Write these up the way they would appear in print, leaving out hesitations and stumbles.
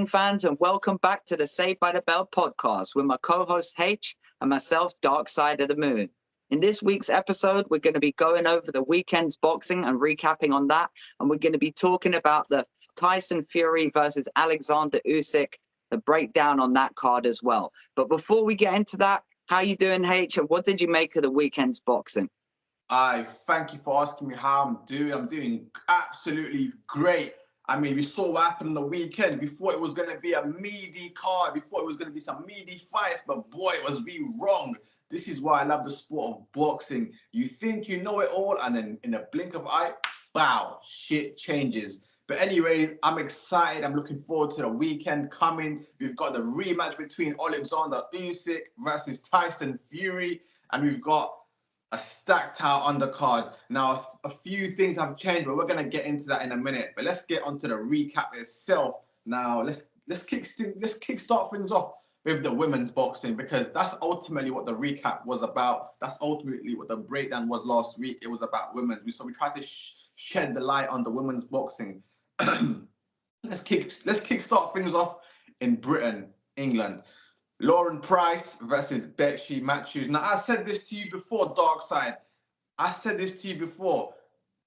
fans, and welcome back to the Saved by the Bell podcast with my co-host H and myself, Dark Side of the Moon. In this week's episode, we're going to be going over the weekend's boxing and recapping on that, and we're going to be talking about the Tyson Fury versus Oleksandr Usyk, the breakdown on that card as well. But before we get into that, how you doing, H, and what did you make of the weekend's boxing? I thank you for asking me how I'm doing. I'm doing absolutely great. I mean, we saw what happened on the weekend. We thought it was going to be a meaty card. We thought it was going to be some meaty fights, but boy, it was we wrong. This is why I love the sport of boxing. You think you know it all, and then in a blink of eye, wow, shit changes. But anyway, I'm excited. I'm looking forward to the weekend coming. We've got the rematch between Oleksandr Usyk versus Tyson Fury, and we've got a stacked out undercard. Now, a few things have changed, but we're going to get into that in a minute. But let's get onto the recap itself. Now, let's kickstart things off with the women's boxing, because that's ultimately what the recap was about. That's ultimately what the breakdown was last week. It was about women. So we tried to shed the light on the women's boxing. Let's kickstart things off in Britain, England. Lauren Price versus Betsy Matthews. Now, I said this to you before, Dark Side. I said this to you before.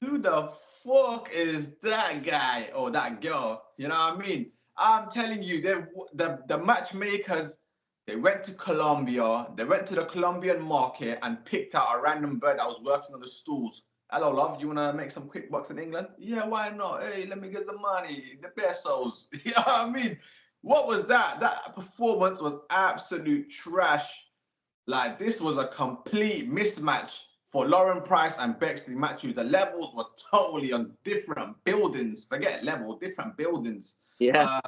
Who the fuck is that guy or that girl? You know what I mean? I'm telling you, the matchmakers, they went to Colombia. They went to the Colombian market and picked out a random bird that was working on the stools. Hello, love. You want to make some quick bucks in England? Yeah, why not? Hey, let me get the money, the pesos. You know what I mean? What was that? That performance was absolute trash. Like, this was a complete mismatch for Lauren Price and Bexley Matthews. The levels were totally on different buildings. Forget level, different buildings. Yeah.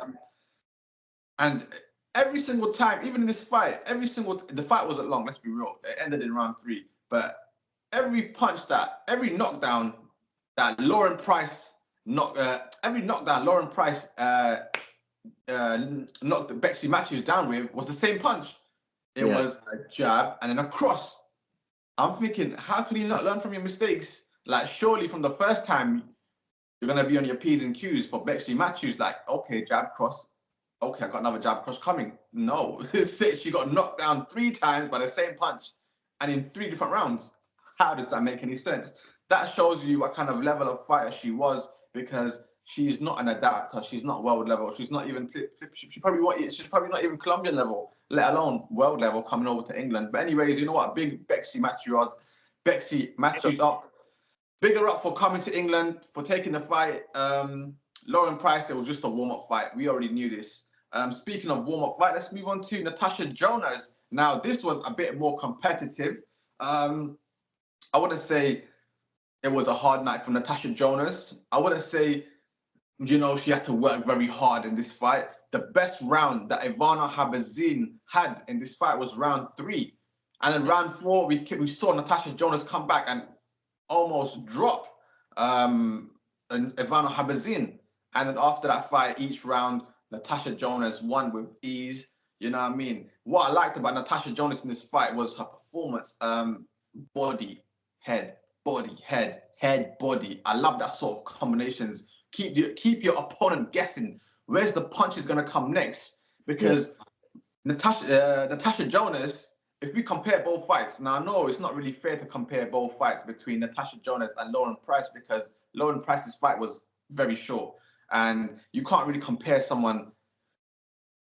And every single time, even in this fight, the fight wasn't long, let's be real. It ended in round 3. But every knockdown that Lauren Price knocked Bexley Matthews down with was the same punch. It was a jab and then a cross. I'm thinking, how can you not learn from your mistakes? Like, surely from the first time, you're going to be on your P's and Q's. For Bexley Matthews, like, okay, jab, cross. Okay, I got another jab, cross coming. No, she got knocked down 3 times by the same punch and in 3 different rounds. How does that make any sense? That shows you what kind of level of fighter she was, because she's not an adapter. She's not world level. She's not even. She's probably not even Colombian level, let alone world level, coming over to England. But anyways, you know what? Big Bexley Matthews up. Bigger up for coming to England, for taking the fight. Lauren Price, it was just a warm-up fight. We already knew this. Speaking of warm-up fight, let's move on to Natasha Jonas. Now, this was a bit more competitive. I wouldn't say it was a hard night for Natasha Jonas. I wouldn't say, she had to work very hard in this fight. The best round that Ivana Habazin had in this fight was round 3. And then round 4, we saw Natasha Jonas come back and almost drop Ivana Habazin. And then after that fight, each round, Natasha Jonas won with ease. You know what I mean? What I liked about Natasha Jonas in this fight was her performance. Body, head, body, head, body. I love that sort of combinations. Keep your opponent guessing. Where's the punch is going to come next? Because Natasha Jonas, if we compare both fights, now I know it's not really fair to compare both fights between Natasha Jonas and Lauren Price, because Lauren Price's fight was very short. And you can't really compare someone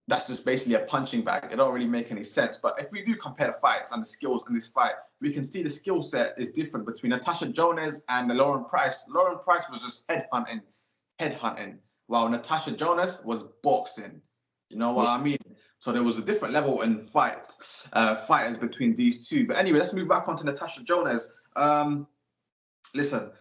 that's just basically a punching bag. It don't really make any sense. But if we do compare the fights and the skills in this fight, we can see the skill set is different between Natasha Jonas and Lauren Price. Lauren Price was just headhunting, while Natasha Jonas was boxing. You know what I mean? So there was a different level in fighters between these two. But anyway, let's move back on to Natasha Jonas. Listen,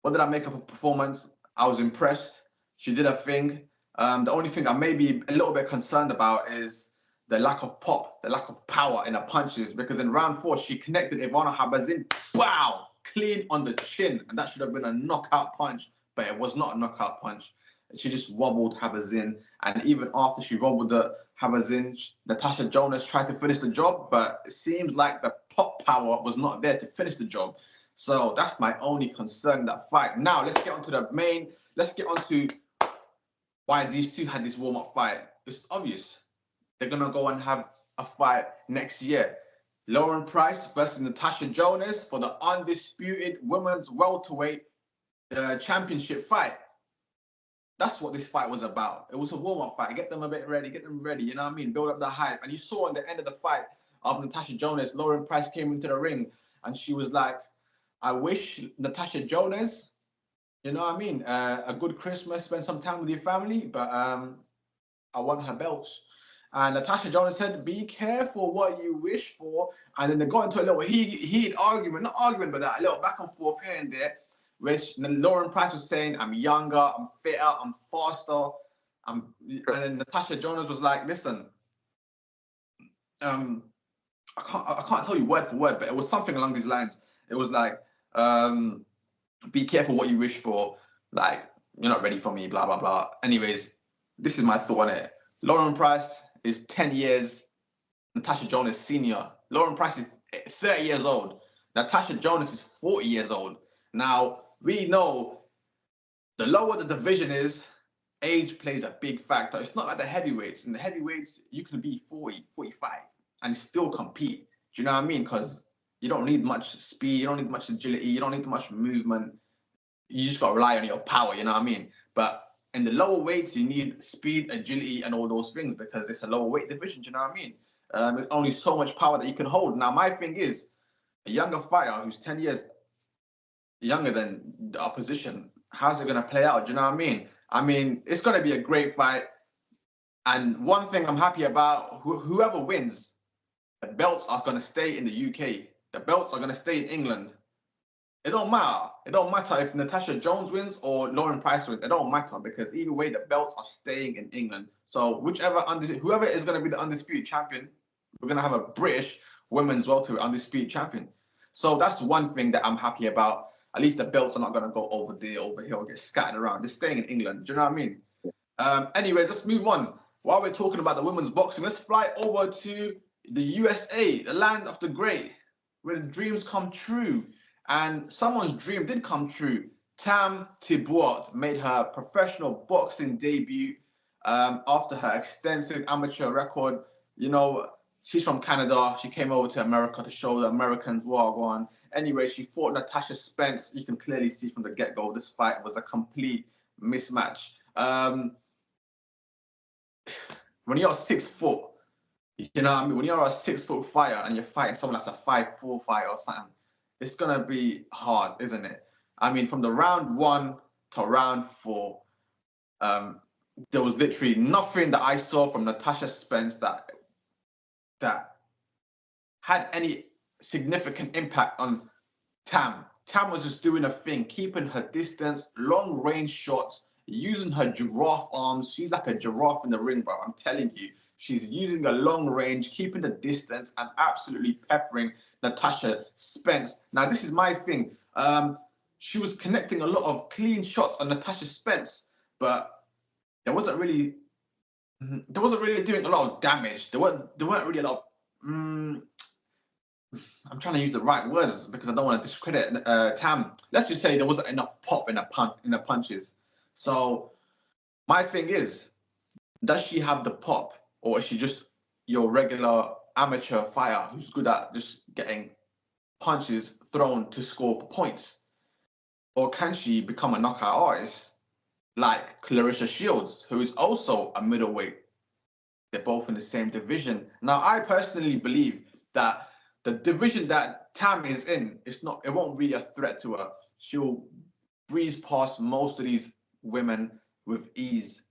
what did I make of her performance? I was impressed. She did her thing. The only thing I may be a little bit concerned about is the lack of pop, the lack of power in her punches, because in round 4, she connected Ivana Habazin, wow, clean on the chin. And that should have been a knockout punch, but it was not a knockout punch. She just wobbled Habazin. And even after she wobbled the Habazin, Natasha Jonas tried to finish the job, but it seems like the pop power was not there to finish the job. So that's my only concern in that fight. Now, let's get on to why these two had this warm-up fight. It's obvious. They're going to go and have a fight next year. Lauren Price versus Natasha Jonas for the undisputed women's welterweight championship fight. That's what this fight was about. It was a warm-up fight. Get them a bit ready. Get them ready. You know what I mean? Build up the hype. And you saw at the end of the fight of Natasha Jonas, Lauren Price came into the ring and she was like, I wish Natasha Jonas, you know what I mean, a good Christmas, spend some time with your family, but I want her belts. And Natasha Jonas said, be careful what you wish for. And then they got into a little heated argument, not argument, but that a little back and forth here and there, which Lauren Price was saying, I'm younger, I'm fitter, I'm faster. And then Natasha Jonas was like, listen, I can't tell you word for word, but it was something along these lines. It was like, be careful what you wish for. Like, you're not ready for me, blah, blah, blah. Anyways, this is my thought on it. Lauren Price is 10 years. Natasha Jonas senior. Lauren Price is 30 years old. Natasha Jonas is 40 years old. Now, we know the lower the division is, age plays a big factor. It's not like the heavyweights. In the heavyweights, you can be 40, 45 and still compete. Do you know what I mean? Because you don't need much speed. You don't need much agility. You don't need much movement. You just got to rely on your power. You know what I mean? But in the lower weights, you need speed, agility, and all those things because it's a lower weight division. Do you know what I mean? There's only so much power that you can hold. Now, my thing is, a younger fighter who's 10 years younger than the opposition, how's it going to play out? Do you know what I mean? I mean, it's going to be a great fight. And one thing I'm happy about, whoever wins, the belts are going to stay in the UK. The belts are going to stay in England. It don't matter. It don't matter if Natasha Jones wins or Lauren Price wins. It don't matter because either way, the belts are staying in England. So whoever is going to be the undisputed champion, we're going to have a British women's welterweight undisputed champion. So that's one thing that I'm happy about. At least the belts are not going to go over there, over here, or get scattered around. They're staying in England. Do you know what I mean? Anyways, let's move on. While we're talking about the women's boxing, let's fly over to the USA, the land of the great, where the dreams come true. And someone's dream did come true. Tam Thibault made her professional boxing debut after her extensive amateur record. You know, she's from Canada. She came over to America to show the Americans what are going. Anyway, she fought Natasha Spence. You can clearly see from the get-go, this fight was a complete mismatch. When you're 6 foot, you know what I mean? When you're a 6 foot fighter and you're fighting someone that's a 5'4" fighter or something, it's going to be hard, isn't it? I mean, from the round 1 to round 4, there was literally nothing that I saw from Natasha Spence that had any significant impact on Tam. Tam was just doing a thing, keeping her distance, long range shots, using her giraffe arms. She's like a giraffe in the ring, bro. I'm telling you. She's using a long range, keeping the distance, and absolutely peppering Natasha Spence. Now, this is my thing. She was connecting a lot of clean shots on Natasha Spence, but there wasn't really doing a lot of damage. There weren't really a lot of, I'm trying to use the right words because I don't want to discredit Tam. Let's just say there wasn't enough pop in the punches. So my thing is, does she have the pop, or is she just your regular amateur fighter who's good at just getting punches thrown to score points? Or can she become a knockout artist like Clarissa Shields, who is also a middleweight? They're both in the same division. Now, I personally believe that the division that Tam is in, it won't be a threat to her. She'll breeze past most of these women with ease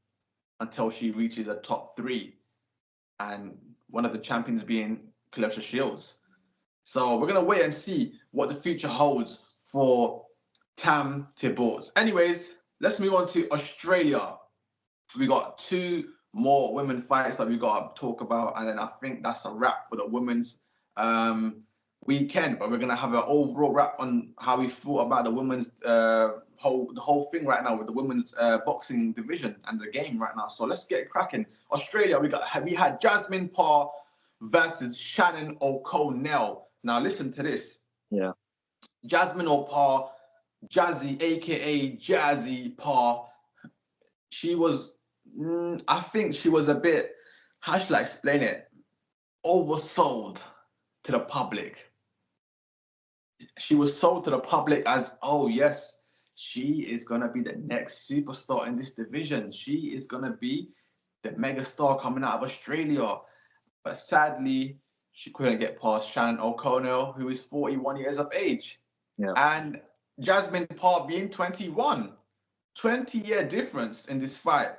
until she reaches a top 3. And one of the champions being Clarissa Shields. So we're going to wait and see what the future holds for Tam Thibault. Anyways, let's move on to Australia. We got 2 more women fights that we got to talk about, and then I think that's a wrap for the women's weekend. But we're gonna have an overall wrap on how we thought about the women's whole thing right now with the women's boxing division and the game right now. So let's get cracking. Australia, we had Jasmine Parr versus Shannon O'Connell. Now listen to this. Yeah. Jasmine Parr, Jazzy, aka Jazzy Parr, she was I think she was a bit, how should I explain it? Oversold to the public. She was sold to the public as, oh yes, she is gonna be the next superstar in this division. She is gonna be the megastar coming out of Australia. But sadly, she couldn't get past Shannon O'Connell, who is 41 years of age. Yeah. And Jasmine Parr being 21. 20-year difference in this fight.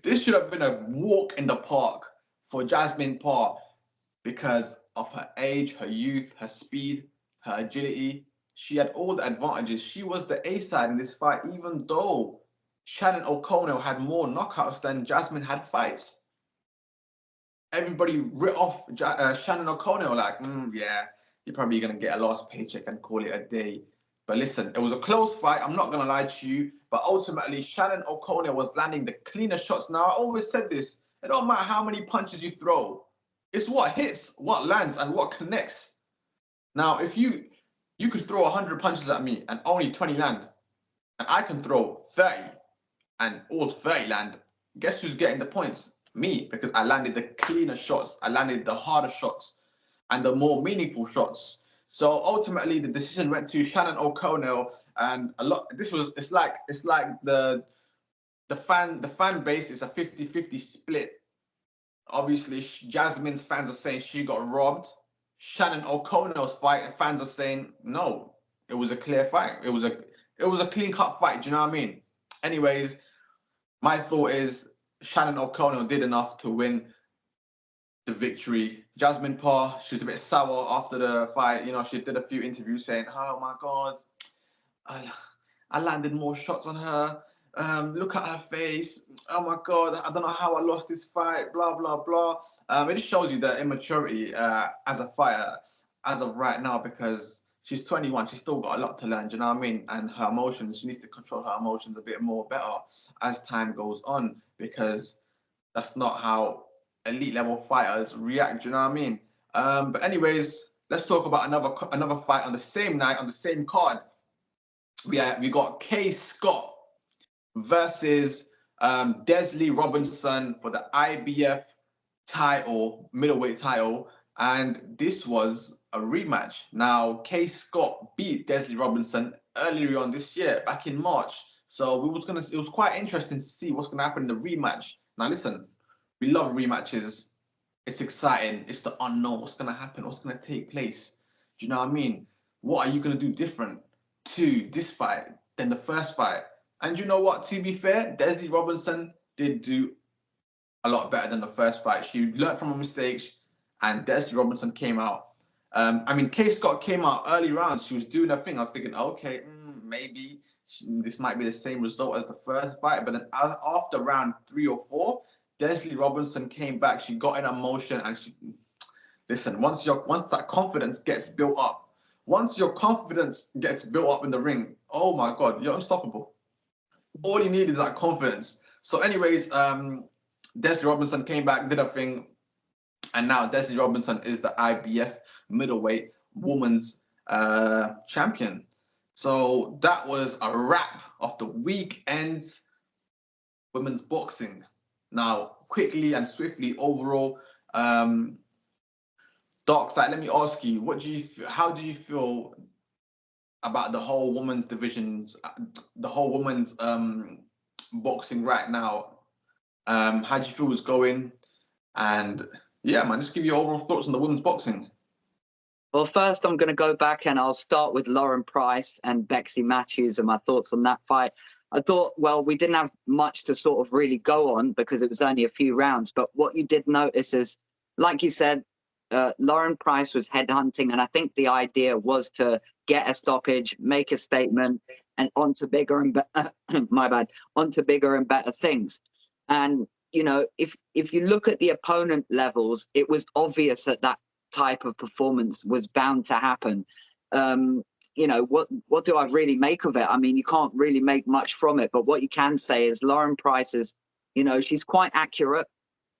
This should have been a walk in the park for Jasmine Parr because of her age, her youth, her speed, her agility. She had all the advantages. She was the A side in this fight, even though Shannon O'Connell had more knockouts than Jasmine had fights. Everybody writ off Shannon O'Connell like, yeah, you're probably going to get a last paycheck and call it a day. But listen, it was a close fight. I'm not going to lie to you. But ultimately, Shannon O'Connell was landing the cleaner shots. Now, I always said this. It don't matter how many punches you throw. It's what hits, what lands, and what connects. Now, if you could throw 100 punches at me and only 20 land, and I can throw 30 and all 30 land, guess who's getting the points? Me, because I landed the cleaner shots. I landed the harder shots and the more meaningful shots. So ultimately, the decision went to Shannon O'Connell, and it's like the fan base is a 50-50 split. Obviously, Jasmine's fans are saying she got robbed. Shannon O'Connell's fans are saying no, it was a clear fight. It was a clean cut fight. Do you know what I mean? Anyways, my thought is Shannon O'Connell did enough to win the victory. Jasmine Parr, she was a bit sour after the fight. You know, she did a few interviews saying, "Oh my God, I landed more shots on her. Look at her face. Oh my God, I don't know how I lost this fight. Blah blah blah." It just shows you the immaturity as a fighter as of right now, because she's 21. She's still got a lot to learn. Do you know what I mean? And her emotions, she needs to control her emotions a bit more better as time goes on, because that's not how elite level fighters react. Do you know what I mean? But anyways, let's talk about another fight on the same night on the same card. We got Kay Scott versus Desley Robinson for the IBF title, middleweight title, and this was a rematch. Now, Kay Scott beat Desley Robinson earlier on this year, back in March. So it was quite interesting to see what's gonna happen in the rematch. Now, listen, we love rematches. It's exciting. It's the unknown. What's gonna happen? What's gonna take place? Do you know what I mean? What are you gonna do different to this fight than the first fight? And you know what? To be fair, Desley Robinson did do a lot better than the first fight. She learned from her mistakes, and Desley Robinson came out. Kay Scott came out early rounds. She was doing her thing. I'm thinking, okay, maybe this might be the same result as the first fight. But then after round 3 or 4, Desley Robinson came back. She got in her motion, and listen. Once that confidence gets built up, once your confidence gets built up in the ring, oh my God, you're unstoppable. All you need is that confidence. So, anyways, Desley Robinson came back, did her thing, and now Desley Robinson is the IBF middleweight women's champion. So that was a wrap of the weekend's women's boxing. Now, quickly and swiftly, overall, Dark Side, let me ask you, how do you feel about the whole women's divisions, the whole women's boxing right now? How do you feel it's going? And yeah, man, just give your overall thoughts on the women's boxing. Well, first, I'm going to go back and I'll start with Lauren Price and Bexy Matthews and my thoughts on that fight. I thought, well, we didn't have much to sort of really go on because it was only a few rounds. But what you did notice is, like you said, Lauren Price was headhunting. And I think the idea was to get a stoppage, make a statement, and onto bigger and onto bigger and better things. And, you know, if you look at the opponent levels, it was obvious that type of performance was bound to happen. You know, what do I really make of it? I mean, you can't really make much from it, but what you can say is Lauren Price is, you know, she's quite accurate.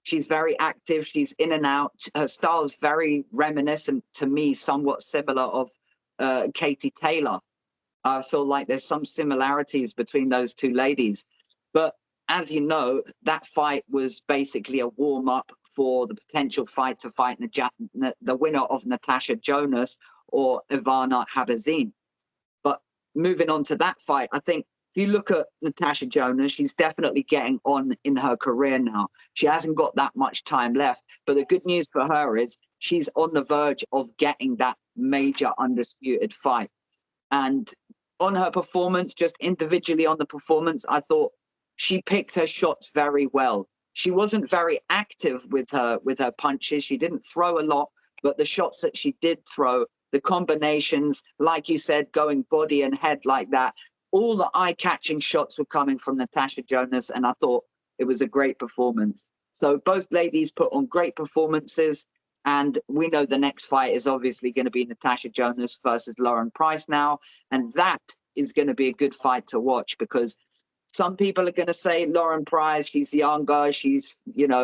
She's very active. She's in and out. Her style is very reminiscent to me, somewhat similar of Katie Taylor. I feel like there's some similarities between those two ladies. But as you know, that fight was basically a warm-up for the potential fight to fight the winner of Natasha Jonas or Ivana Habazin. But moving on to that fight, I think if you look at Natasha Jonas, she's definitely getting on in her career now. She hasn't got that much time left. But the good news for her is she's on the verge of getting that major undisputed fight. And on her performance, just individually on the performance, I thought she picked her shots very well. She wasn't very active with her punches. She didn't throw a lot, but the shots that she did throw, the combinations, like you said, going body and head like that, all the eye-catching shots were coming from Natasha Jonas, and I thought it was a great performance. So both ladies put on great performances, and we know the next fight is obviously going to be Natasha Jonas versus Lauren Price now, and that is going to be a good fight to watch because some people are going to say Lauren Price, she's younger, she's,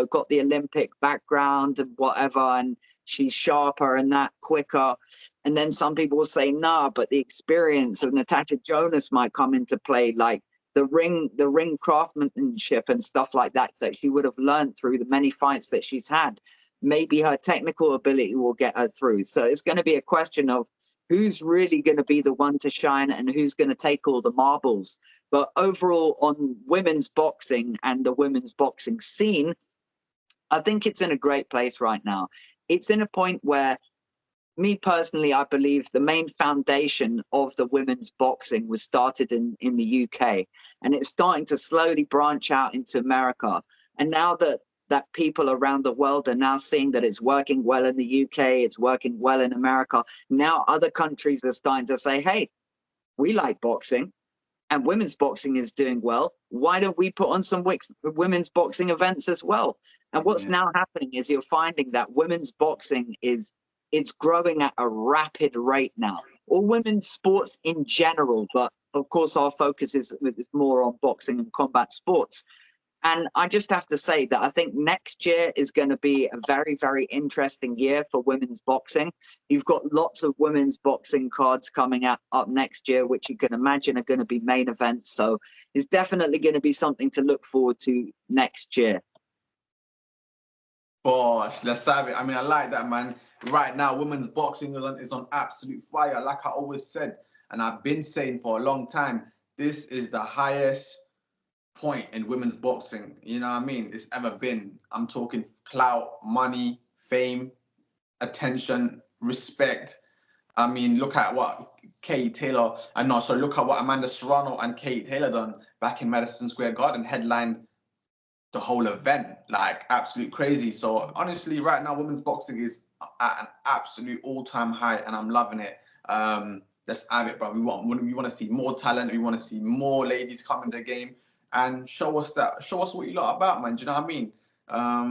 got the Olympic background and whatever, and she's sharper and that quicker. And then some people will say, nah, but the experience of Natasha Jonas might come into play, like the ring craftsmanship and stuff like that she would have learned through the many fights that she's had. Maybe her technical ability will get her through. So it's going to be a question of who's really going to be the one to shine and who's going to take all the marbles. But overall, on women's boxing and the women's boxing scene, I think it's in a great place right now. It's in a point where, me personally, I believe the main foundation of the women's boxing was started in the UK, and it's starting to slowly branch out into America. And now that people around the world are now seeing that it's working well in the UK, it's working well in America, now other countries are starting to say, hey, we like boxing and women's boxing is doing well. Why don't we put on some women's boxing events as well? And what's now happening is you're finding that women's boxing it's growing at a rapid rate now, or women's sports in general. But of course, our focus is more on boxing and combat sports. And I just have to say that I think next year is going to be a very, very interesting year for women's boxing. You've got lots of women's boxing cards coming up next year, which you can imagine are going to be main events. So it's definitely going to be something to look forward to next year. Gosh, let's have it. I mean, I like that, man. Right now, women's boxing is on absolute fire. Like I always said, and I've been saying for a long time, this is the highest point in women's boxing, you know what I mean, it's ever been. I'm talking clout, money, fame, attention, respect. I mean, look at what look at what Amanda Serrano and Katie Taylor done back in Madison Square Garden, headlined the whole event, like absolute crazy. So honestly, right now, women's boxing is at an absolute all-time high, and I'm loving it. Let's have it, bro. We want to see more talent. We want to see more ladies come in the game and show us what you lot about, man. Do you know what I mean?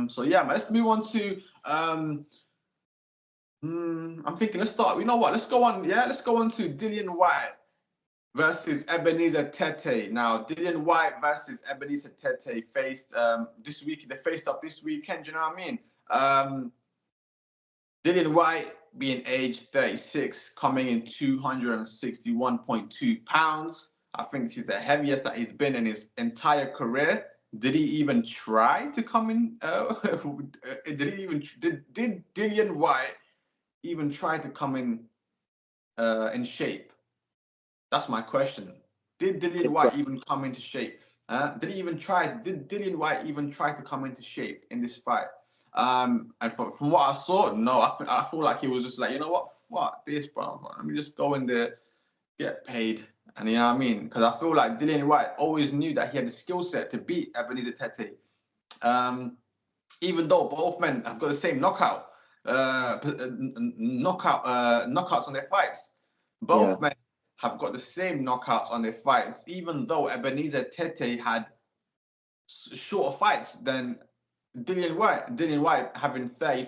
So yeah, man, let's move on to I'm thinking let's start. You know what? Let's go on to Dillian Whyte versus Ebenezer Tete. Now, Dillian Whyte versus Ebenezer Tete faced this week. They faced up this weekend. Do you know what I mean? Dillian Whyte, being age 36, coming in 261.2 pounds. I think this is the heaviest that he's been in his entire career. Did he even try to come in? Did Dillian Whyte even try to come in shape? That's my question. Did Dillian Whyte even come into shape? Did Dillian Whyte even try to come into shape in this fight? And from what I saw, no. I feel like he was just like, you know what, fuck this, bro. Let me just go in there, get paid, and you know what I mean? Because I feel like Dillian Whyte always knew that he had the skill set to beat Ebenezer Tete. Even though both men have got the same knockouts on their fights. Both men have got the same knockouts on their fights, even though Ebenezer Tete had shorter fights than Dillian Whyte. Dillian Whyte having 30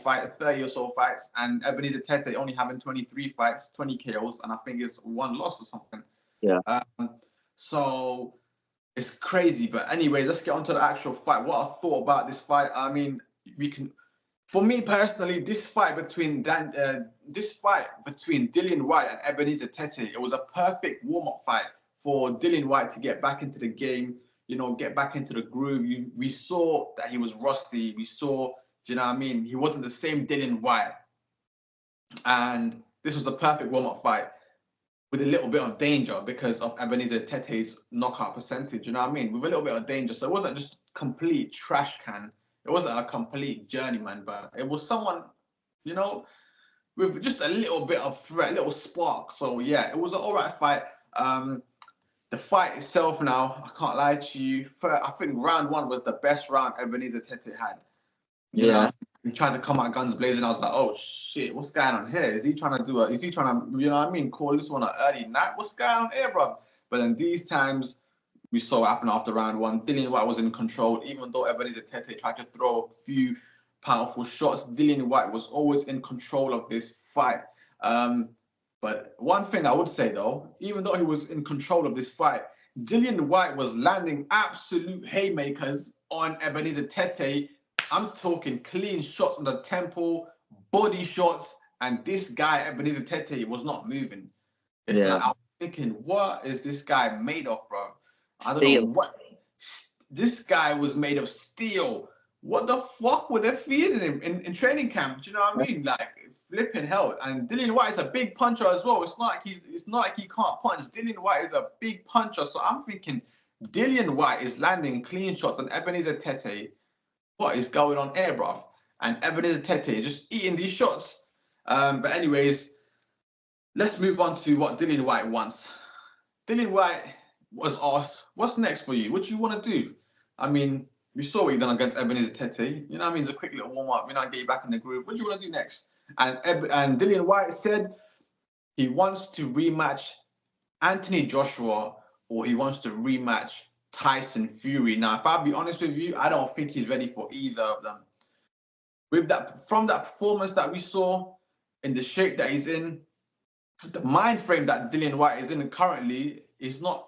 or so fights, and Ebenezer Tete only having 23 fights, 20 KOs, and I think it's 1 loss or something. Yeah. So it's crazy. But anyway, let's get on to the actual fight. What I thought about this fight, I mean, for me personally, this fight between Dillian Whyte and Ebenezer Tete, it was a perfect warm-up fight for Dillian Whyte to get back into the game, get back into the groove. We saw that he was rusty. We saw, do you know what I mean? He wasn't the same Dillian Whyte. And this was a perfect warm-up fight with a little bit of danger because of Ebenezer Tete's knockout percentage, you know what I mean? With a little bit of danger. So it wasn't just complete trash can. It wasn't a complete journeyman, but it was someone, with just a little bit of threat, a little spark. So yeah, it was an all right fight. The fight itself now, I can't lie to you. I think round one was the best round Ebenezer Tete had. You know, he tried to come out guns blazing. I was like, oh shit, what's going on here? Is he trying to call this one an early night? What's going on here, bro? But then these times, we saw what happened after round one. Dillian Whyte was in control, even though Ebenezer Tete tried to throw a few powerful shots. Dillian Whyte was always in control of this fight. But one thing I would say though, even though he was in control of this fight, Dillian Whyte was landing absolute haymakers on Ebenezer Tete. I'm talking clean shots on the temple, body shots, and this guy, Ebenezer Tete, was not moving. It's like, I'm thinking, what is this guy made of, bro? I don't know what. This guy was made of steel. What the fuck were they feeding him in training camp? Do you know what I mean? Like, flipping hell. And Dillian Whyte is a big puncher as well. It's not like he can't punch. Dillian Whyte is a big puncher. So I'm thinking Dillian Whyte is landing clean shots on Ebenezer Tete. What is going on here, bruv? And Ebenezer Tete is just eating these shots. But anyways, let's move on to what Dillian Whyte wants. Dillian Whyte was asked, what's next for you? What do you want to do? I mean, we saw what he done against Ebenezer Tete. You know what I mean? It's a quick little warm-up. Get you back in the groove. What do you want to do next? And Dillian Whyte said he wants to rematch Anthony Joshua, or he wants to rematch Tyson Fury. Now, if I'll be honest with you, I don't think he's ready for either of them. From that performance that we saw, in the shape that he's in, the mind frame that Dillian Whyte is in currently, he's not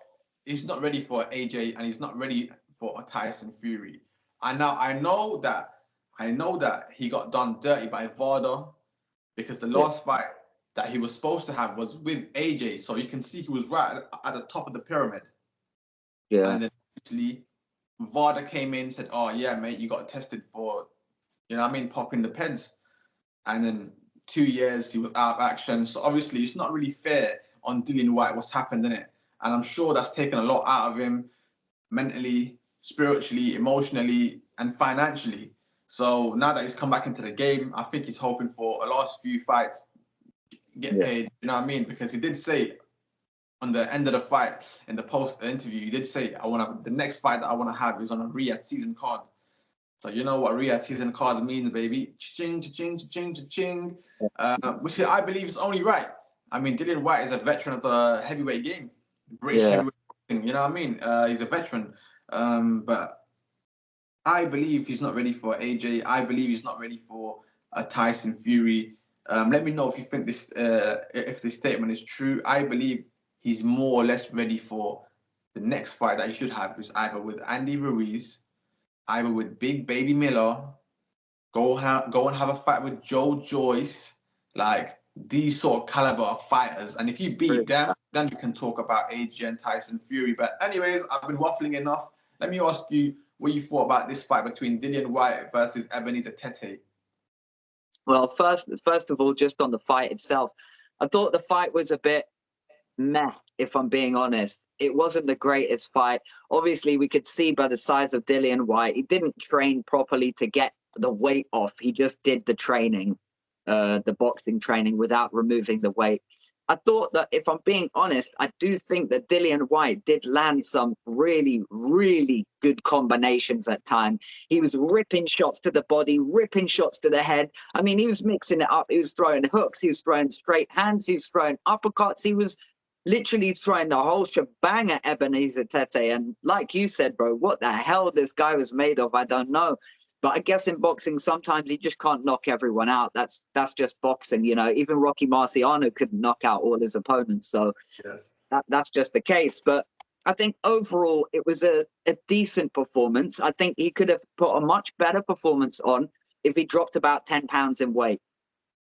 ready for AJ, and he's not ready for a Tyson Fury. And now I know that he got done dirty by VADA, because the last fight that he was supposed to have was with AJ. So you can see he was right at the top of the pyramid. Yeah. And then actually VADA came in and said, oh yeah, mate, you got tested for, popping the peds. And then 2 years he was out of action. So obviously it's not really fair on Dillian Whyte what's happened in it. And I'm sure that's taken a lot out of him mentally, spiritually, emotionally, and financially. So now that he's come back into the game, I think he's hoping for a last few fights, get paid, you know what I mean? Because he did say on the end of the fight, in the post interview, he did say, the next fight that I want to have is on a Riyadh season card. So you know what Riyadh season card means, baby. Cha-ching, cha-ching, cha-ching, cha-ching. Which I believe is only right. I mean, Dillian Whyte is a veteran of the heavyweight game. British heavyweight boxing, you know what I mean? He's a veteran. But I believe he's not ready for AJ. I believe he's not ready for a Tyson Fury. Let me know if you think if this statement is true. I believe he's more or less ready for the next fight that he should have, is either with Andy Ruiz, either with Big Baby Miller, go and have a fight with Joe Joyce, like these sort of caliber of fighters. And if you beat them, then we can talk about AJ and Tyson Fury. But anyways, I've been waffling enough. Let me ask you what you thought about this fight between Dillian Whyte versus Ebenezer Tete. Well, first of all, just on the fight itself, I thought the fight was a bit meh, if I'm being honest. It wasn't the greatest fight. Obviously, we could see by the size of Dillian Whyte, he didn't train properly to get the weight off. He just did the training, the boxing training, without removing the weight. I thought that, if I'm being honest, I do think that Dillian Whyte did land some really, really good combinations at times. He was ripping shots to the body, ripping shots to the head. I mean, he was mixing it up. He was throwing hooks. He was throwing straight hands. He was throwing uppercuts. He was literally throwing the whole shebang at Ebenezer Tete. And like you said, bro, what the hell this guy was made of, I don't know. But I guess in boxing, sometimes you just can't knock everyone out. That's just boxing, you know. Even Rocky Marciano couldn't knock out all his opponents. So that's just the case. But I think overall, it was a decent performance. I think he could have put a much better performance on if he dropped about 10 pounds in weight.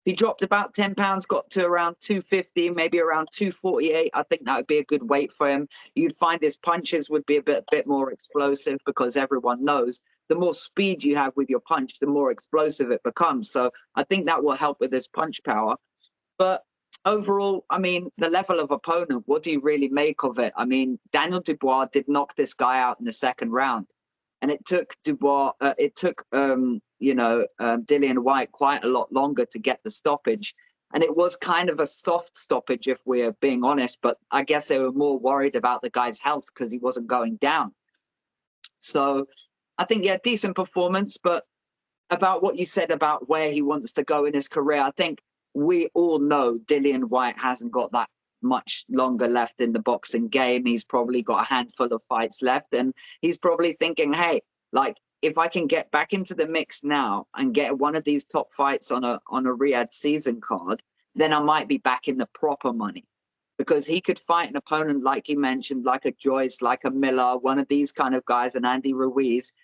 If he dropped about 10 pounds, got to around 250, maybe around 248, I think that would be a good weight for him. You'd find his punches would be a bit more explosive, because everyone knows the more speed you have with your punch, the more explosive it becomes. So I think that will help with his punch power. But overall, I mean, the level of opponent, what do you really make of it? I mean, Daniel Dubois did knock this guy out in the second round. And it took Dillian Whyte quite a lot longer to get the stoppage. And it was kind of a soft stoppage, if we're being honest. But I guess they were more worried about the guy's health because he wasn't going down. So I think, yeah, decent performance. But about what you said about where he wants to go in his career, I think we all know Dillian Whyte hasn't got that much longer left in the boxing game. He's probably got a handful of fights left, and he's probably thinking, hey, like, if I can get back into the mix now and get one of these top fights on a Riyadh season card, then I might be back in the proper money. Because he could fight an opponent, like you mentioned, like a Joyce, like a Miller, one of these kind of guys, and Andy Ruiz,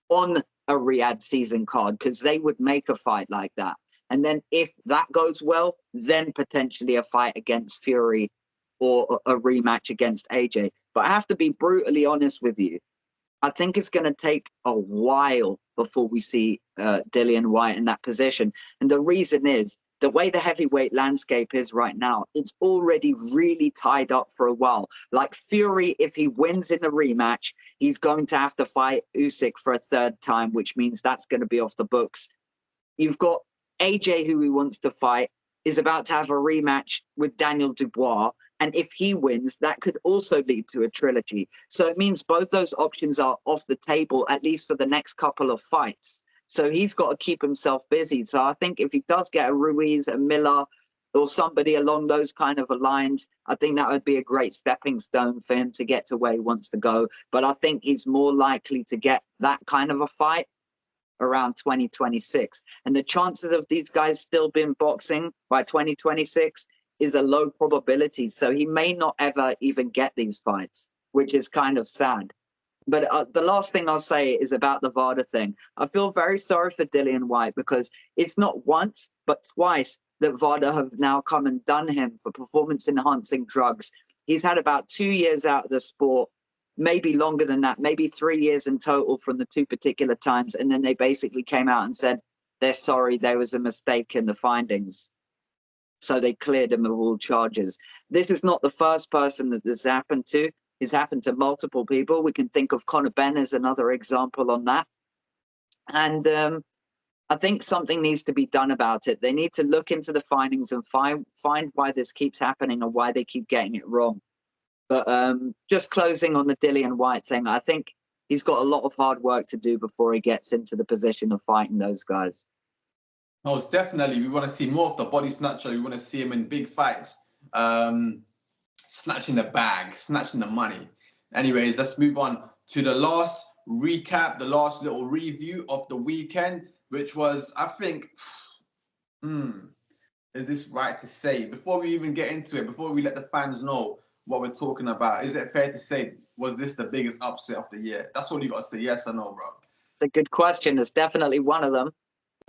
on a Riyadh season card, because they would make a fight like that. And then if that goes well, then potentially a fight against Fury or a rematch against AJ. But I have to be brutally honest with you. I think it's going to take a while before we see Dillian Whyte in that position. And the reason is, the way the heavyweight landscape is right now, it's already really tied up for a while. Like Fury, if he wins in a rematch, he's going to have to fight Usyk for a third time, which means that's going to be off the books. You've got AJ, who he wants to fight, is about to have a rematch with Daniel Dubois. And if he wins, that could also lead to a trilogy. So it means both those options are off the table, at least for the next couple of fights. So he's got to keep himself busy. So I think if he does get a Ruiz, a Miller, or somebody along those kind of lines, I think that would be a great stepping stone for him to get to where he wants to go. But I think he's more likely to get that kind of a fight around 2026. And the chances of these guys still being boxing by 2026 is a low probability. So he may not ever even get these fights, which is kind of sad. But the last thing I'll say is about the VADA thing. I feel very sorry for Dillian Whyte, because it's not once, but twice that VADA have now come and done him for performance-enhancing drugs. He's had about 2 years out of the sport, maybe longer than that, maybe 3 years in total from the two particular times. And then they basically came out and said, they're sorry, there was a mistake in the findings. So they cleared him of all charges. This is not the first person that this happened to. It's happened to multiple people. We can think of Conor Benn as another example on that. And I think something needs to be done about it. They need to look into the findings and find why this keeps happening and why they keep getting it wrong. But just closing on the Dillian Whyte thing, I think he's got a lot of hard work to do before he gets into the position of fighting those guys. Most definitely. We want to see more of the body snatcher. We want to see him in big fights. Snatching the bag, snatching the money. Anyways, let's move on to the last recap, the last little review of the weekend, which was, I think, is this right to say? Before we even get into it, before we let the fans know what we're talking about, is it fair to say, was this the biggest upset of the year? That's all you got to say, yes or no, bro? It's a good question. It's definitely one of them.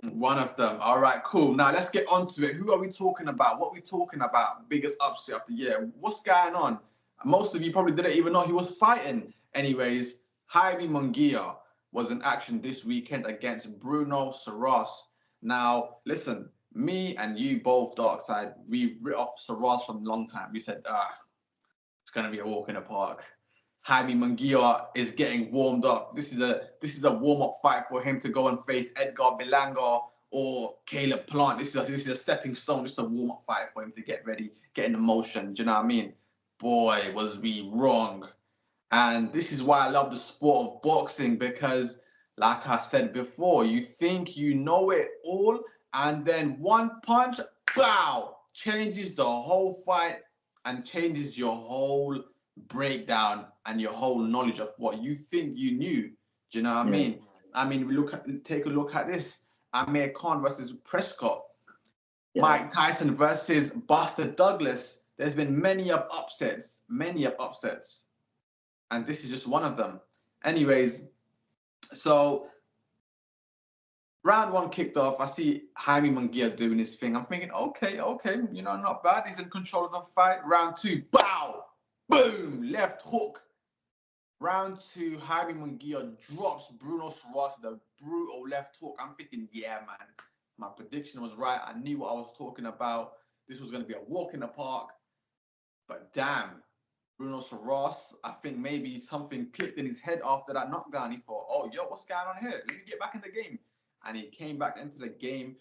One of them. All right, cool. Now let's get on to it. Who are we talking about? What are we talking about? Biggest upset of the year. What's going on? Most of you probably didn't even know he was fighting. Anyways, Jaime Munguia was in action this weekend against Bruno Saras. Now, listen, me and you both, Darkside, we writ off Saras from a long time. We said, it's going to be a walk in the park. Jaime Munguia is getting warmed up. This is a warm-up fight for him to go and face Edgar Berlanga or Caleb Plant. This is a stepping stone. This is a warm-up fight for him to get ready, get in the motion. Do you know what I mean? Boy, was we wrong. And this is why I love the sport of boxing, because, like I said before, you think you know it all, and then one punch, pow, changes the whole fight and changes your whole breakdown and your whole knowledge of what you think you knew. Do you know what I mean? I mean, take a look at this. Amir Khan versus Prescott. Yeah. Mike Tyson versus Buster Douglas. There's been many upsets. And this is just one of them. Anyways, so round one kicked off. I see Jaime Munguia doing his thing. I'm thinking, okay, you know, not bad. He's in control of the fight. Round two, bow, boom, left hook. Round two, Jaime Munguia drops Bruno Soros, the brutal left hook. I'm thinking, yeah, man, my prediction was right. I knew what I was talking about. This was going to be a walk in the park. But damn, Bruno Soros, I think maybe something clicked in his head after that knockdown. He thought, oh, yo, what's going on here? Let me get back in the game. And he came back into the game.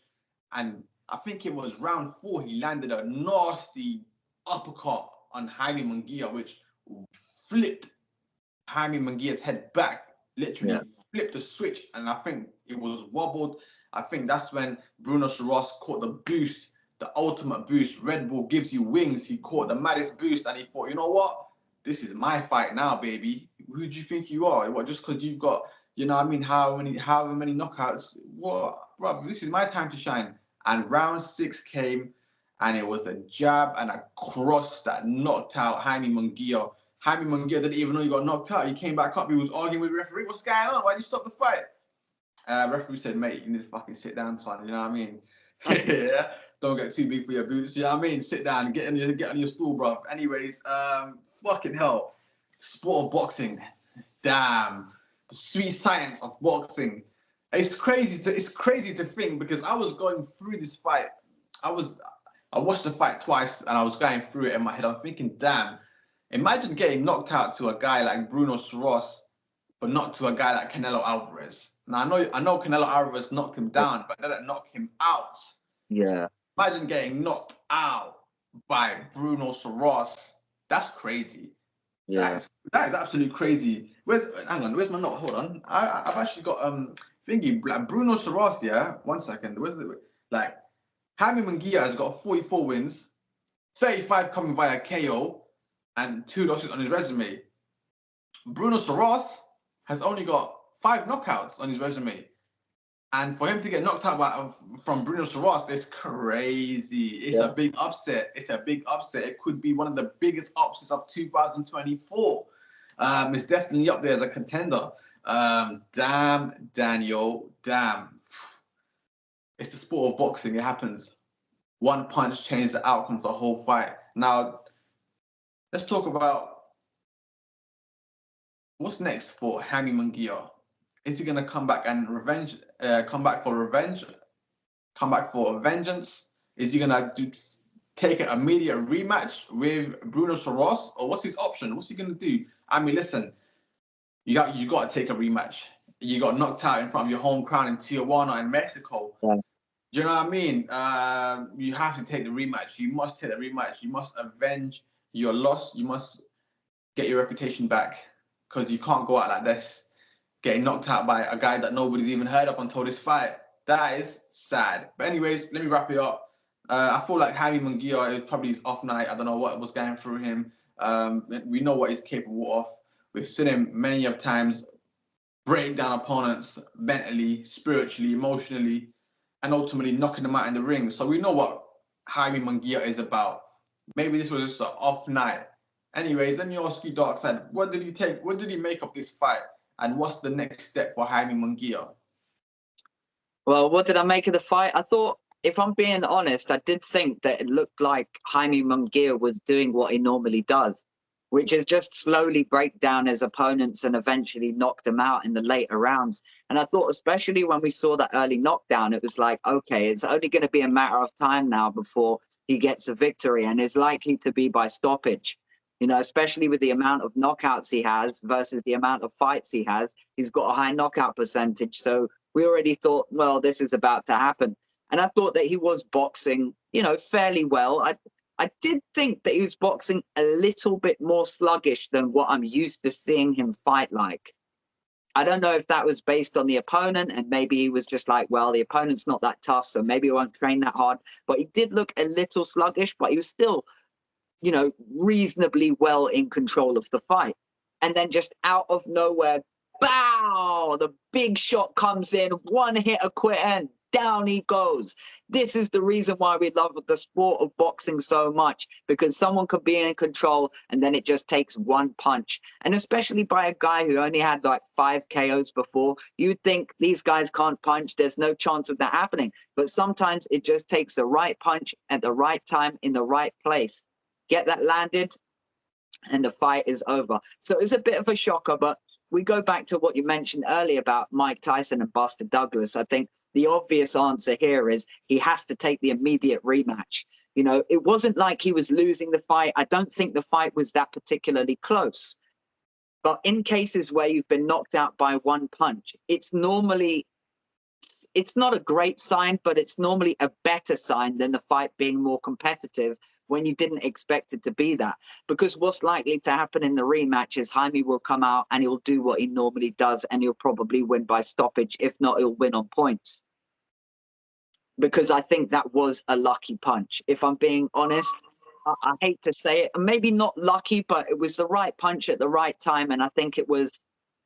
And I think it was round four, he landed a nasty uppercut on Jaime Munguia, which flipped Jaime Munguia's head back, literally flipped the switch. And I think it was wobbled. I think that's when Bruno Soros caught the boost, the ultimate boost. Red Bull gives you wings. He caught the maddest boost and he thought, you know what? This is my fight now, baby. Who do you think you are? What, just because you've got, you know what I mean, however many knockouts? What, bro, this is my time to shine. And round six came and it was a jab and a cross that knocked out Jaime Munguia. Jaime Munguia didn't even know he got knocked out. He came back up. He was arguing with the referee. What's going on? Why'd you stop the fight? Referee said, mate, you need to fucking sit down, son. You know what I mean? Yeah. Don't get too big for your boots. You know what I mean? Sit down, get on your stool, bro. Anyways, fucking hell. Sport of boxing. Damn. The sweet science of boxing. It's crazy to think, because I was going through this fight. I watched the fight twice and I was going through it in my head. I'm thinking, damn, imagine getting knocked out to a guy like Bruno Soros, but not to a guy like Canelo Alvarez. Now I know Canelo Alvarez knocked him down, but they didn't knock him out. Yeah. Imagine getting knocked out by Bruno Soros. That's crazy. Yeah. That is absolutely crazy. Where's my note? Hold on. I've actually got thingy like Bruno Soros. Yeah. 1 second. Where's the like? Jaime Munguia has got 44 wins, 35 coming via KO, and 2 losses on his resume. Bruno Soros has only got 5 knockouts on his resume. And for him to get knocked out from Bruno Soros is crazy. It's a big upset. It's a big upset. It could be one of the biggest upsets of 2024. It's definitely up there as a contender. Damn, Daniel, damn. It's the sport of boxing. It happens. One punch changed the outcome of the whole fight. Now, let's talk about what's next for Jaime Munguia. Is he going to come back and come back for vengeance? Is he going to take an immediate rematch with Bruno Soros? Or what's his option? What's he going to do? I mean, listen, you got to take a rematch. You got knocked out in front of your home crowd in Tijuana in Mexico. Yeah. Do you know what I mean? You have to take the rematch. You must take the rematch. You must avenge your loss. You must get your reputation back, because you can't go out like this, getting knocked out by a guy that nobody's even heard of until this fight. That is sad. But anyways, let me wrap it up. I feel like Jaime Munguia is probably his off night. I don't know what was going through him. We know what he's capable of. We've seen him many of times break down opponents mentally, spiritually, emotionally, and ultimately knocking them out in the ring. So we know what Jaime Munguia is about. Maybe this was just an off night. Anyways, let me ask you, Darkside, what did he make of this fight? And what's the next step for Jaime Munguia? Well, what did I make of the fight? I thought, if I'm being honest, I did think that it looked like Jaime Munguia was doing what he normally does, which is just slowly break down his opponents and eventually knock them out in the later rounds. And I thought, especially when we saw that early knockdown, it was like, okay, it's only going to be a matter of time now before he gets a victory, and is likely to be by stoppage. You know, especially with the amount of knockouts he has versus the amount of fights he has, he's got a high knockout percentage. So we already thought, well, this is about to happen. And I thought that he was boxing, you know, fairly well. I did think that he was boxing a little bit more sluggish than what I'm used to seeing him fight like. I don't know if that was based on the opponent, and maybe he was just like, well, the opponent's not that tough, so maybe I won't train that hard. But he did look a little sluggish, but he was still, you know, reasonably well in control of the fight. And then just out of nowhere, bow, the big shot comes in, one hit a quit, and down he goes. This is the reason why we love the sport of boxing so much, because someone could be in control and then it just takes one punch. And especially by a guy who only had like 5 KOs before, you'd think these guys can't punch. There's no chance of that happening. But sometimes it just takes the right punch at the right time in the right place. Get that landed, and the fight is over. So it's a bit of a shocker, but we go back to what you mentioned earlier about Mike Tyson and Buster Douglas. I think the obvious answer here is he has to take the immediate rematch. You know, it wasn't like he was losing the fight. I don't think the fight was that particularly close. But in cases where you've been knocked out by one punch, it's not a great sign, but it's normally a better sign than the fight being more competitive when you didn't expect it to be that. Because what's likely to happen in the rematch is Jaime will come out and he'll do what he normally does, and he'll probably win by stoppage. If not, he'll win on points. Because I think that was a lucky punch. If I'm being honest, I hate to say it, maybe not lucky, but it was the right punch at the right time. And I think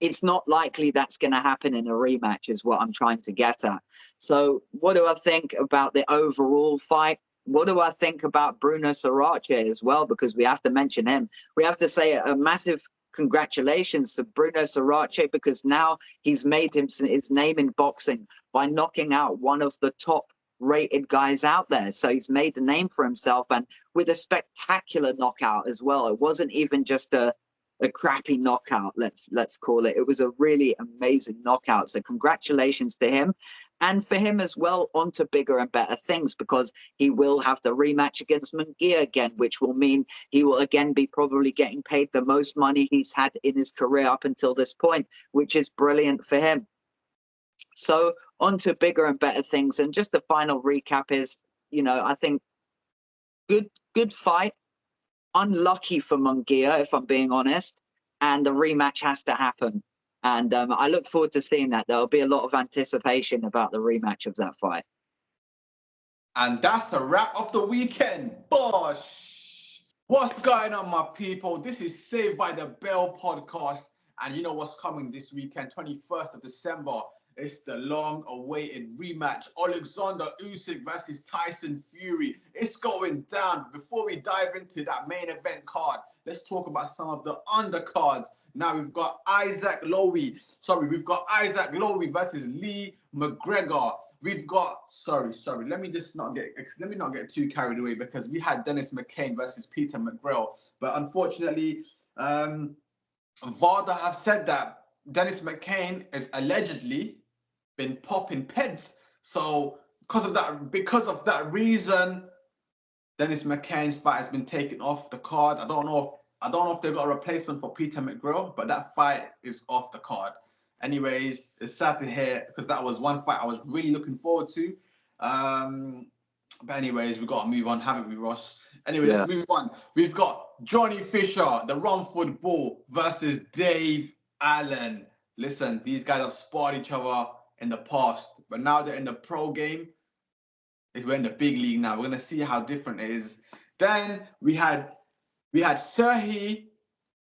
it's not likely that's going to happen in a rematch is what I'm trying to get at. So what do I think about the overall fight? What do I think about Bruno Sarace as well? Because we have to mention him. We have to say a massive congratulations to Bruno Sarace, because now he's made his name in boxing by knocking out one of the top rated guys out there. So he's made the name for himself, and with a spectacular knockout as well. It wasn't even just a crappy knockout, let's call it. It was a really amazing knockout. So congratulations to him, and for him as well, on to bigger and better things, because he will have the rematch against Munguia again, which will mean he will again be probably getting paid the most money he's had in his career up until this point, which is brilliant for him. So on to bigger and better things. And just the final recap is, you know, I think good fight. Unlucky for Munguia, if I'm being honest, and the rematch has to happen. And I look forward to seeing that. There'll be a lot of anticipation about the rematch of that fight. And that's a wrap of the weekend. Bosh! What's going on, my people? This is Saved by the Bell podcast. And you know what's coming this weekend, 21st of December. It's the long-awaited rematch. Oleksandr Usyk versus Tyson Fury. It's going down. Before we dive into that main event card, let's talk about some of the undercards. Now we've got Isaac Lowy versus Lee McGregor. We've got let me not get too carried away, because we had Dennis McCain versus Peter McGrail. But unfortunately, VADA have said that Dennis McCain is allegedly been popping peds. So because of that reason, Dennis McCain's fight has been taken off the card. I don't know if they've got a replacement for Peter McGrail, but that fight is off the card. Anyways, it's sad to hear, because that was one fight I was really looking forward to. But anyways, we've got to move on, haven't we, Ross? Anyway, Let's move on. We've got Johnny Fisher, the Romford Bull, versus Dave Allen. Listen, these guys have sparred each other in the past, but now they're in the pro game. We're in the big league now. We're going to see how different it is. Then we had Serhiy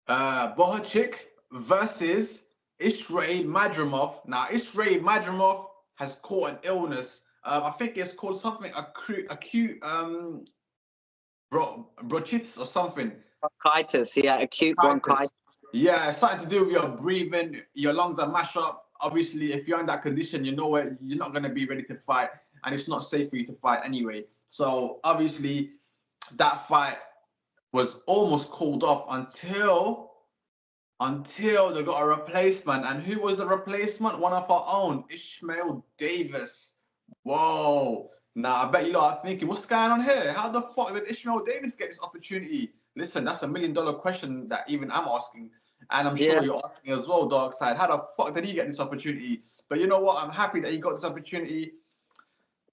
Bohachik versus Israil Madrimov. Now, Israil Madrimov has caught an illness. I think it's called something acute bronchitis or something. Bronchitis, yeah, acute bronchitis. Yeah, it's something to do with your breathing. Your lungs are mashed up. Obviously, if you're in that condition, you know you're not going to be ready to fight, and it's not safe for you to fight anyway. So obviously, that fight was almost called off until they got a replacement. And who was the replacement? One of our own, Ishmael Davis. Whoa. Now, I bet you lot are thinking, what's going on here? How the fuck did Ishmael Davis get this opportunity? Listen, that's $1 million question that even I'm asking. And I'm sure you're asking as well, Dark Side. How the fuck did he get this opportunity? But you know what? I'm happy that he got this opportunity.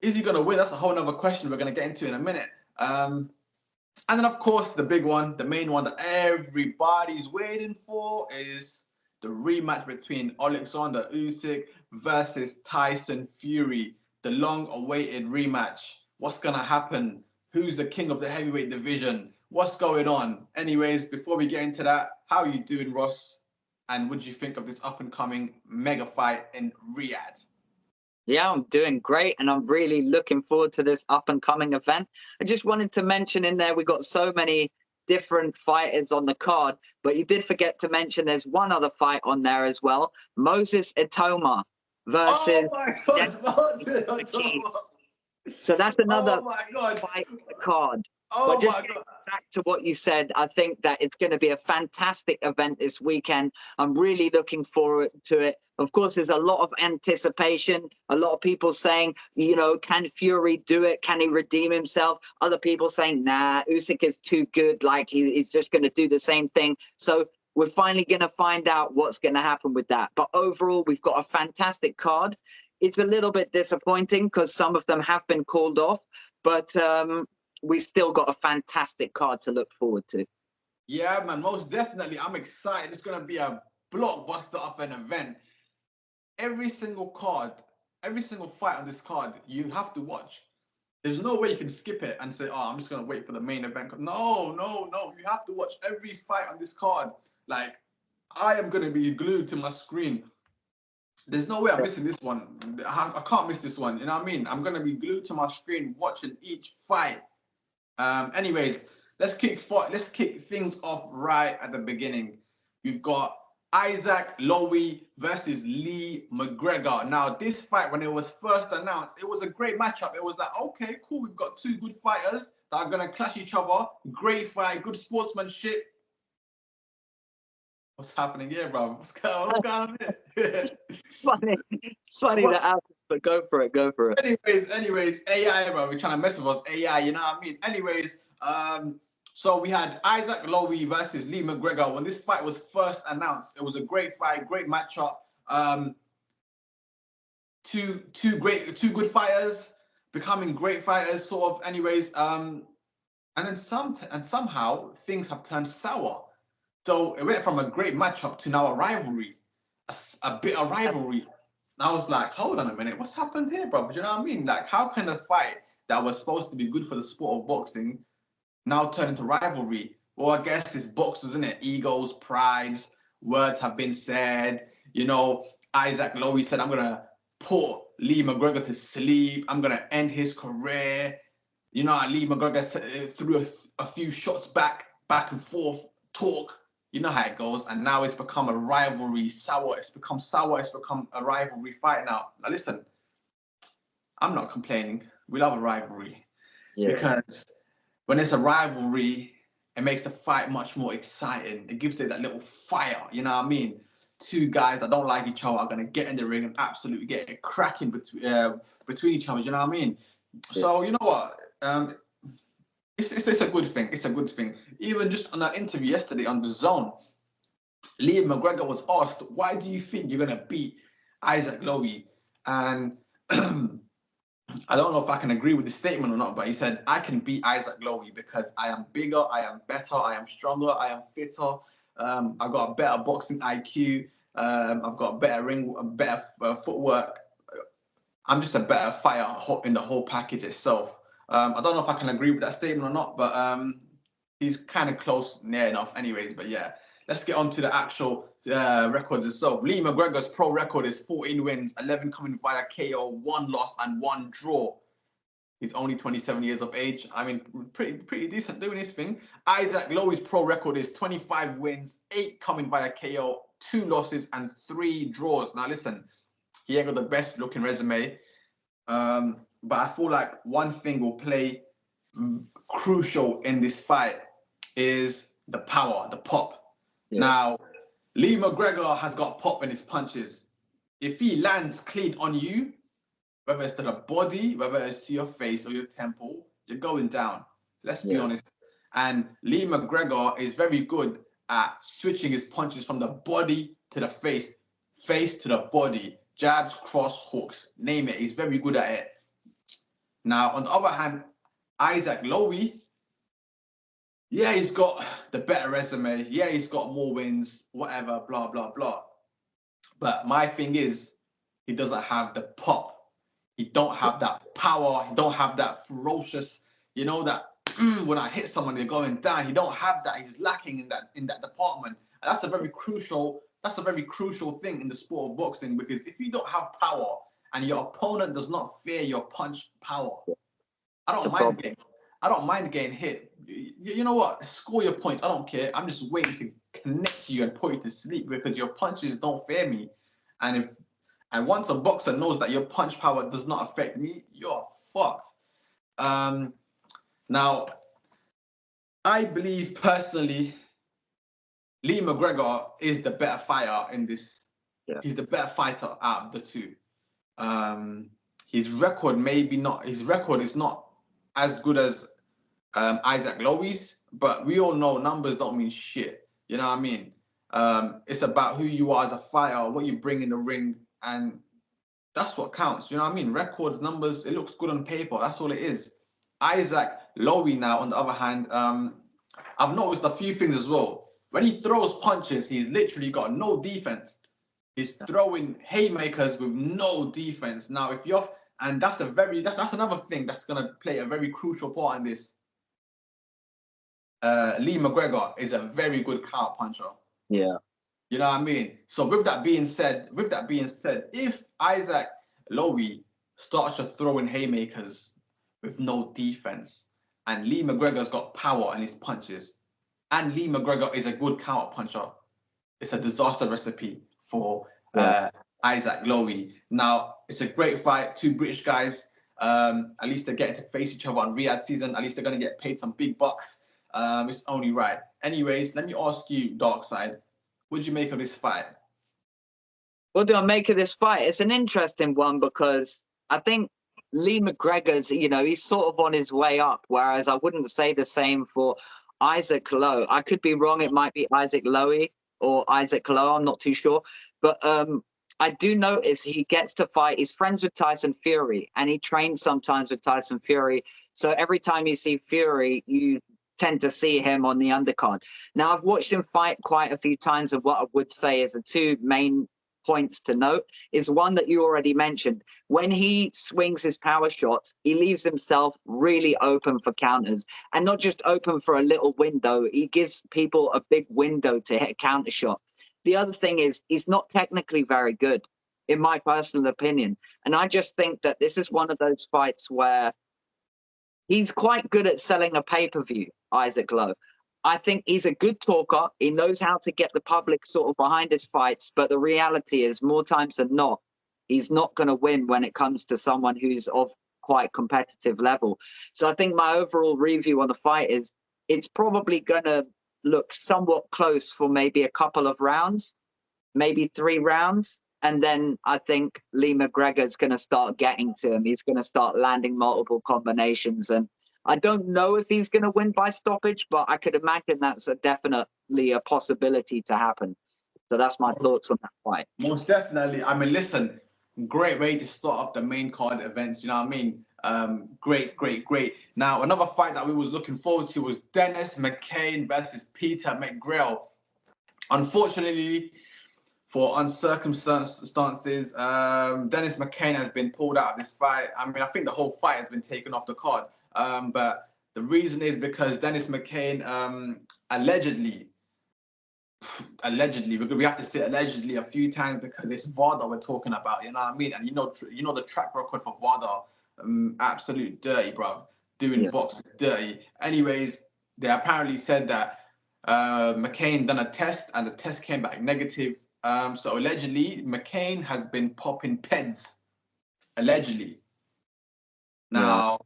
Is he going to win? That's a whole other question we're going to get into in a minute. And then, of course, the big one, the main one that everybody's waiting for is the rematch between Oleksandr Usyk versus Tyson Fury. The long-awaited rematch. What's going to happen? Who's the king of the heavyweight division? What's going on? Anyways, before we get into that, how are you doing, Ross? And what do you think of this up-and-coming mega fight in Riyadh? Yeah, I'm doing great, and I'm really looking forward to this up and coming event. I just wanted to mention in there we got so many different fighters on the card, but you did forget to mention there's one other fight on there as well. Moses Itoma versus Oh my God, Moses Hakeem. Itoma. So that's another Oh my God. fight on the card. But Oh just my getting God. back to what you said, I think that it's going to be a fantastic event this weekend. I'm really looking forward to it. Of course, there's a lot of anticipation. A lot of people saying, can Fury do it? Can he redeem himself? Other people saying, nah, Usyk is too good. Like he's just going to do the same thing. So we're finally going to find out what's going to happen with that. But overall, we've got a fantastic card. It's a little bit disappointing because some of them have been called off, but we still got a fantastic card to look forward to. Yeah, man, most definitely. I'm excited. It's going to be a blockbuster of an event. Every single card, every single fight on this card, you have to watch. There's no way you can skip it and say, "Oh, I'm just gonna wait for the main event." No, no, no. You have to watch every fight on this card. Like, I am gonna be glued to my screen. There's no way I'm missing this one. I can't miss this one. You know what I mean? I'm gonna be glued to my screen watching each fight. Anyways, let's kick things off right at the beginning. We've got Isaac Lowy versus Lee McGregor. Now, this fight, when it was first announced, it was a great matchup. It was like, okay, cool, we've got two good fighters that are gonna clash each other. Great fight, good sportsmanship. What's happening here, bro? What's going on here? It's funny that happens, but go for it. Anyways, AI, bro, we're trying to mess with us. AI, you know what I mean? Anyways, so we had Isaac Lowy versus Lee McGregor. When this fight was first announced, it was a great fight, great matchup. Two good fighters becoming great fighters, sort of. Anyways, and then somehow things have turned sour. So it went from a great matchup to now a rivalry, a bitter rivalry. And I was like, hold on a minute, what's happened here, bro? Do you know what I mean? Like, how can a fight that was supposed to be good for the sport of boxing now turn into rivalry? Well, I guess it's boxers, isn't it? Egos, prides, words have been said. Isaac Lowy said, I'm going to put Lee McGregor to sleep. I'm going to end his career. Lee McGregor threw a few shots back and forth, talk. You know how it goes, and now it's become a rivalry. Sour. It's become a rivalry fight now. Now listen, I'm not complaining. We love a rivalry because when it's a rivalry, it makes the fight much more exciting. It gives it that little fire. You know what I mean? Two guys that don't like each other are gonna get in the ring and absolutely get it cracking between each other. You know what I mean? So you know what? It's a good thing. It's a good thing. Even just on that interview yesterday on The Zone, Lee McGregor was asked, why do you think you're going to beat Isaac Lowy? And I don't know if I can agree with the statement or not, but he said, I can beat Isaac Lowy because I am bigger, I am better, I am stronger, I am fitter. I've got a better boxing IQ. I've got better footwork. I'm just a better fighter in the whole package itself. I don't know if I can agree with that statement or not, but he's kind of close, near enough anyways. But yeah, let's get on to the actual records itself. Lee McGregor's pro record is 14 wins, 11 coming via KO, 1 loss and 1 draw. He's only 27 years of age. I mean, pretty decent doing his thing. Isaac Lowy's pro record is 25 wins, 8 coming via KO, 2 losses and 3 draws. Now listen, he ain't got the best looking resume. But I feel like one thing will play crucial in this fight is the power, the pop. Yeah. Now, Lee McGregor has got pop in his punches. If he lands clean on you, whether it's to the body, whether it's to your face or your temple, you're going down. Let's be honest. And Lee McGregor is very good at switching his punches from the body to the face to the body, jabs, cross, hooks, name it. He's very good at it. Now, on the other hand, Isaac Lowy, yeah, he's got the better resume. Yeah, he's got more wins, whatever, blah, blah, blah. But my thing is, he doesn't have the pop. He don't have that power. He don't have that ferocious, that when I hit someone, they're going down. He don't have that. He's lacking in that department. And that's a very crucial thing in the sport of boxing, because if you don't have power and your opponent does not fear your punch power, I It's a don't mind problem. getting hit. You know what? Score your points. I don't care. I'm just waiting to connect you and put you to sleep because your punches don't fear me. And once a boxer knows that your punch power does not affect me, you're fucked. Now, I believe personally, Lee McGregor is the better fighter in this. Yeah. He's the better fighter out of the two. His record is not as good as Isaac Lowy's, but we all know numbers don't mean shit. You know what I mean? It's about who you are as a fighter, what you bring in the ring, and that's what counts. You know what I mean? Records, numbers, it looks good on paper. That's all it is. Isaac Lowy now, on the other hand, I've noticed a few things as well. When he throws punches, he's literally got no defense. He's throwing haymakers with no defense. Now, that's another thing that's gonna play a very crucial part in this. Lee McGregor is a very good counter puncher. Yeah. You know what I mean? So with that being said, if Isaac Lowy starts to throw in haymakers with no defense, and Lee McGregor's got power in his punches, and Lee McGregor is a good counter puncher, it's a disaster recipe for Isaac Lowy. Now, it's a great fight, two British guys. At least they're getting to face each other on Riyadh season. At least they're going to get paid some big bucks. It's only right. Anyways, let me ask you, Darkside, what did you make of this fight? What do I make of this fight? It's an interesting one because I think Lee McGregor's, he's sort of on his way up, whereas I wouldn't say the same for Isaac Lowe. I could be wrong. It might be Isaac Lowy or Isaac Lowe. I'm not too sure. But I do notice he gets to fight. He's friends with Tyson Fury, and he trains sometimes with Tyson Fury. So every time you see Fury, you tend to see him on the undercard. Now, I've watched him fight quite a few times, and what I would say is the two main points to note is one that you already mentioned. When he swings his power shots, he leaves himself really open for counters, and not just open for a little window. He gives people a big window to hit a counter shot. The other thing is he's not technically very good, in my personal opinion. And I just think that this is one of those fights where he's quite good at selling a pay-per-view, Isaac Lowe. I think he's a good talker. He knows how to get the public sort of behind his fights. But the reality is, more times than not, he's not going to win when it comes to someone who's of quite competitive level. So I think my overall review on the fight is it's probably going to look somewhat close for maybe a couple of rounds, maybe 3 rounds. And then I think Lee McGregor's going to start getting to him. He's going to start landing multiple combinations. And I don't know if he's going to win by stoppage, but I could imagine that's definitely a possibility to happen. So that's my thoughts on that fight. Most definitely. I mean, listen, great way to start off the main card events. You know what I mean? Great. Now, another fight that we was looking forward to was Dennis McCain versus Peter McGrail. Unfortunately, for uncircumstances, Dennis McCain has been pulled out of this fight. I mean, I think the whole fight has been taken off the card. But the reason is because Dennis McCain allegedly, we have to say allegedly a few times because it's VADA we're talking about, you know what I mean? And you know the track record for VADA, absolute dirty, bro. Doing boxing dirty. Anyways, they apparently said that McCain done a test and the test came back negative. So allegedly, McCain has been popping peds. Allegedly. Now,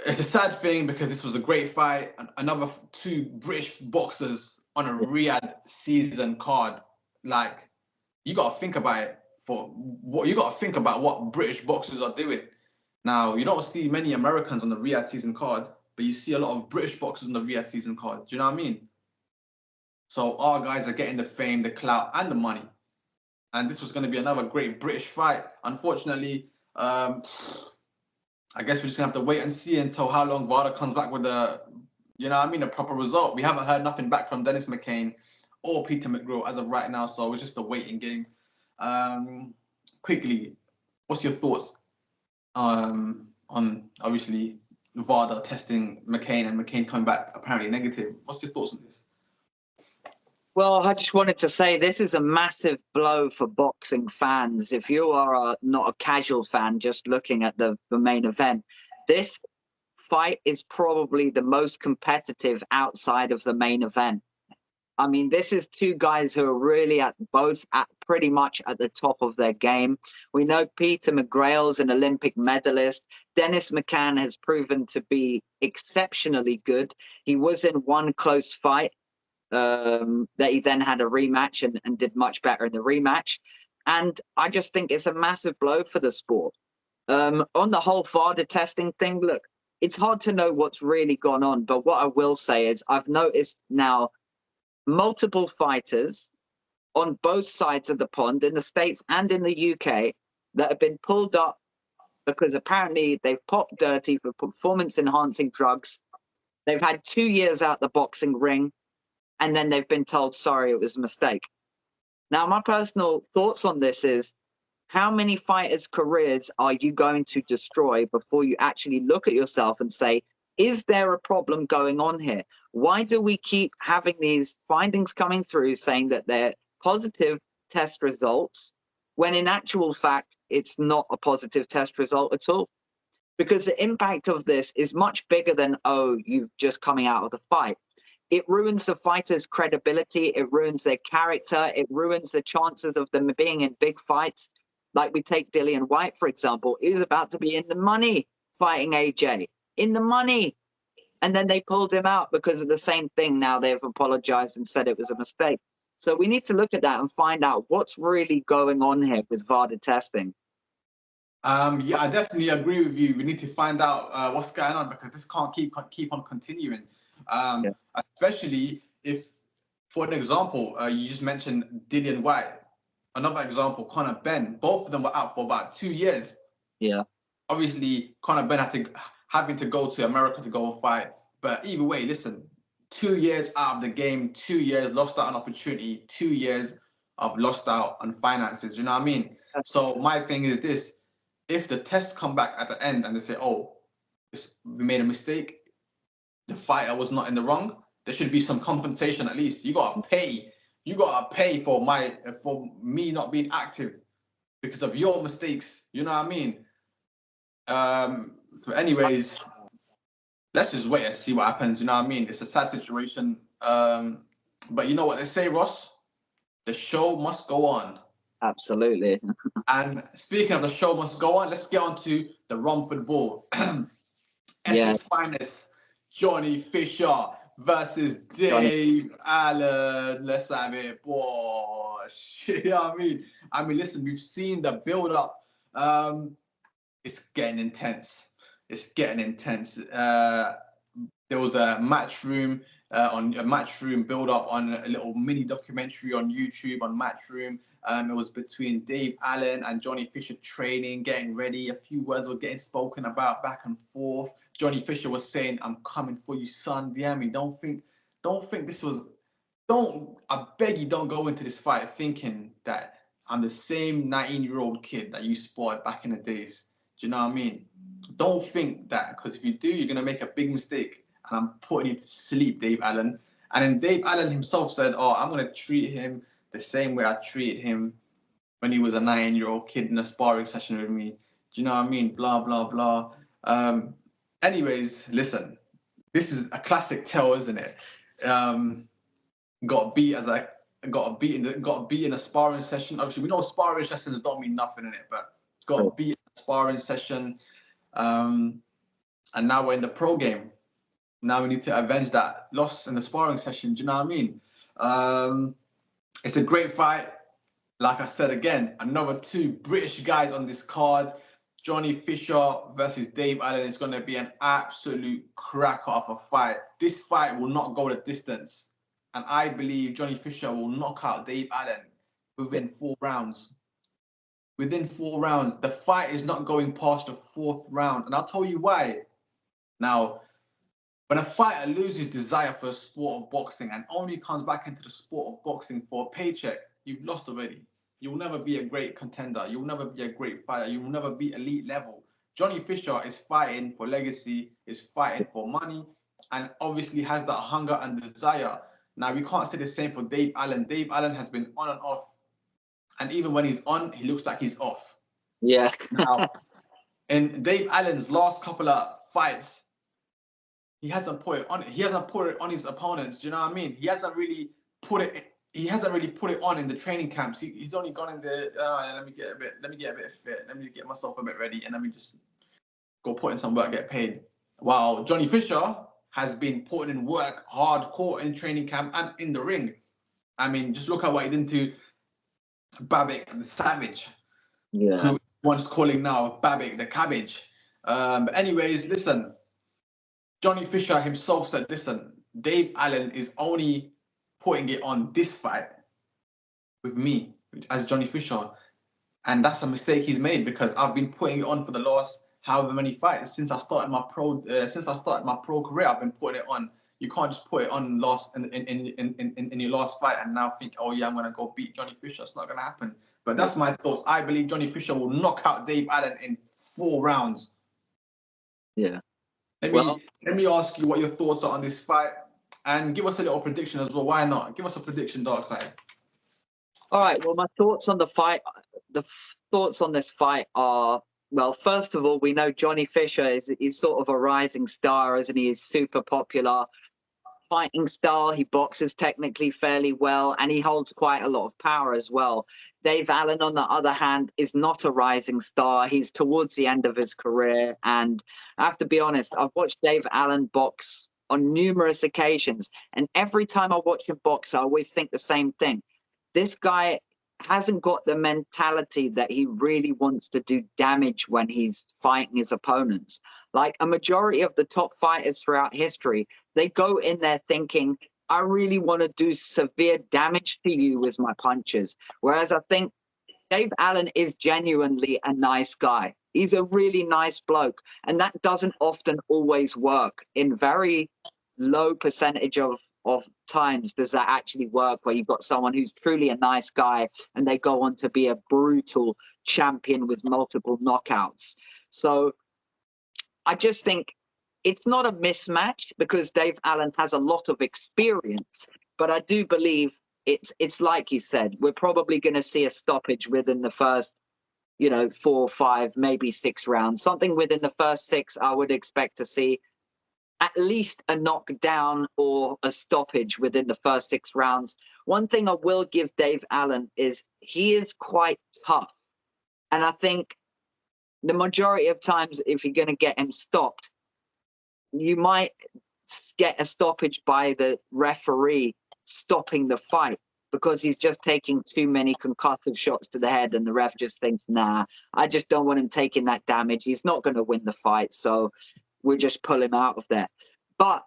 it's a sad thing because this was a great fight. Another 2 British boxers on a Riyadh season card. Like, you got to think about it. What British boxers are doing. Now, you don't see many Americans on the Riyadh season card, but you see a lot of British boxers on the Riyadh season card. Do you know what I mean? So our guys are getting the fame, the clout, and the money. And this was going to be another great British fight. Unfortunately, I guess we're just going to have to wait and see until how long VADA comes back with a proper result. We haven't heard nothing back from Dennis McCain or Peter McGraw as of right now, so it's just a waiting game. Quickly, what's your thoughts on obviously VADA testing McCain and McCain coming back apparently negative? What's your thoughts on this? Well, I just wanted to say this is a massive blow for boxing fans. If you are not a casual fan, just looking at the main event, this fight is probably the most competitive outside of the main event. I mean, this is two guys who are really both at pretty much at the top of their game. We know Peter McGrail's an Olympic medalist. Dennis McCann has proven to be exceptionally good. He was in one close fight that he then had a rematch and did much better in the rematch. And I just think it's a massive blow for the sport. On the whole VADA testing thing, look, it's hard to know what's really gone on. But what I will say is I've noticed now multiple fighters on both sides of the pond in the States and in the UK that have been pulled up because apparently they've popped dirty for performance enhancing drugs. They've had 2 years out the boxing ring, and then they've been told, sorry, it was a mistake. Now, my personal thoughts on this is, how many fighters' careers are you going to destroy before you actually look at yourself and say, is there a problem going on here? Why do we keep having these findings coming through saying that they're positive test results, when in actual fact, it's not a positive test result at all? Because the impact of this is much bigger than, oh, you've just coming out of the fight. It ruins the fighter's credibility. It ruins their character. It ruins the chances of them being in big fights. Like we take Dillian White, for example. He was about to be in the money fighting AJ. In the money. And then they pulled him out because of the same thing. Now they've apologized and said it was a mistake. So we need to look at that and find out what's really going on here with VADA testing. Yeah, I definitely agree with you. We need to find out what's going on, because this can't keep on continuing. Yeah. Especially if, for an example, you just mentioned Dillian White. Another example, Conor Ben. Both of them were out for about 2 years. Yeah. Obviously, Conor Ben having to go to America to go and fight. But either way, listen, 2 years out of the game, 2 years lost out on opportunity, 2 years of lost out on finances. You know what I mean? So my thing is this: if the tests come back at the end and they say, "Oh, we made a mistake, the fighter was not in the wrong," there should be some compensation at least. You gotta pay. You gotta pay for me not being active because of your mistakes. You know what I mean? But anyways, let's just wait and see what happens. You know what I mean? It's a sad situation. But you know what they say, Ross? The show must go on. Absolutely. And speaking of the show must go on, let's get on to the Romford Ball. Yeah. Essex finest, Johnny Fisher versus Dave Allen. Let's have it, boy. You know what I mean? I mean, listen, we've seen the build-up. It's getting intense. It's getting intense. There was a Matchroom build-up on a little mini documentary on YouTube on Matchroom. It was between Dave Allen and Johnny Fisher training, getting ready. A few words were getting spoken about back and forth. Johnny Fisher was saying, "I'm coming for you, son. Yeah, me. Don't think this was. I beg you, don't go into this fight thinking that I'm the same 19-year-old kid that you spotted back in the days. Do you know what I mean? Don't think that, because if you do, you're gonna make a big mistake. And I'm putting you to sleep, Dave Allen." And then Dave Allen himself said, "Oh, I'm gonna treat him the same way I treated him when he was a 9-year-old kid in a sparring session with me." Do you know what I mean? Blah blah blah. Anyways, listen, this is a classic tale, isn't it? Got beat in a sparring session. Obviously, we know sparring sessions don't mean nothing in it, but got beat in a sparring session. And now we're in the pro game. Now we need to avenge that loss in the sparring session. Do you know what I mean? It's a great fight. Like I said again, another two British guys on this card. Johnny Fisher versus Dave Allen is going to be an absolute cracker of a fight. This fight will not go the distance. And I believe Johnny Fisher will knock out Dave Allen within 4 rounds. Within 4 rounds. The fight is not going past the 4th round. And I'll tell you why. Now, when a fighter loses desire for the sport of boxing and only comes back into the sport of boxing for a paycheck, you've lost already. You'll never be a great contender. You'll never be a great fighter. You will never be elite level. Johnny Fisher is fighting for legacy, is fighting for money, and obviously has that hunger and desire. Now, we can't say the same for Dave Allen. Dave Allen has been on and off. And even when he's on, he looks like he's off. Yeah. Now, in Dave Allen's last couple of fights, he hasn't put it on. He hasn't put it on his opponents. Do you know what I mean? He hasn't really put it. He hasn't really put it on in the training camps. He's only gone in the. Let me get a bit fit. Let me get myself a bit ready, and let me just go put in some work, get paid. While Johnny Fisher has been putting in work hardcore in training camp and in the ring. I mean, just look at what he did to Babik the Savage, who one's calling now Babik the Cabbage. But anyways, listen. Johnny Fisher himself said, listen, Dave Allen is only putting it on this fight with me as Johnny Fisher. And that's a mistake he's made because I've been putting it on for the last however many fights since I started my pro career. I've been putting it on. You can't just put it on in your last fight and now think, oh yeah, I'm gonna go beat Johnny Fisher. It's not gonna happen. But that's my thoughts. I believe Johnny Fisher will knock out Dave Allen in 4 rounds. Yeah. Let me ask you what your thoughts are on this fight and give us a little prediction as well. Why not? Give us a prediction, Darkside. All right. Well, my thoughts on the fight, thoughts on this fight are, well, first of all, we know Johnny Fisher is sort of a rising star, isn't he? He's super popular. Fighting style, he boxes technically fairly well, and he holds quite a lot of power as well. Dave Allen, on the other hand, is not a rising star. He's towards the end of his career, and I have to be honest, I've watched Dave Allen box on numerous occasions, and every time I watch him box, I always think the same thing. This guy hasn't got the mentality that he really wants to do damage when he's fighting his opponents. Like a majority of the top fighters throughout history, they go in there thinking, I really want to do severe damage to you with my punches. Whereas I think Dave Allen is genuinely a nice guy. He's a really nice bloke. And that doesn't often always work. In very low percentage of times does that actually work, where you've got someone who's truly a nice guy and they go on to be a brutal champion with multiple knockouts. So I just think it's not a mismatch because Dave Allen has a lot of experience, but I do believe it's like you said, we're probably going to see a stoppage within the first, 4, 5, maybe 6 rounds. Something within the first 6, I would expect to see at least a knockdown or a stoppage within the first 6 rounds. One thing I will give Dave Allen is he is quite tough. And I think the majority of times, if you're going to get him stopped, you might get a stoppage by the referee stopping the fight because he's just taking too many concussive shots to the head and the ref just thinks, nah, I just don't want him taking that damage. He's not going to win the fight, so we'll just pull him out of there. But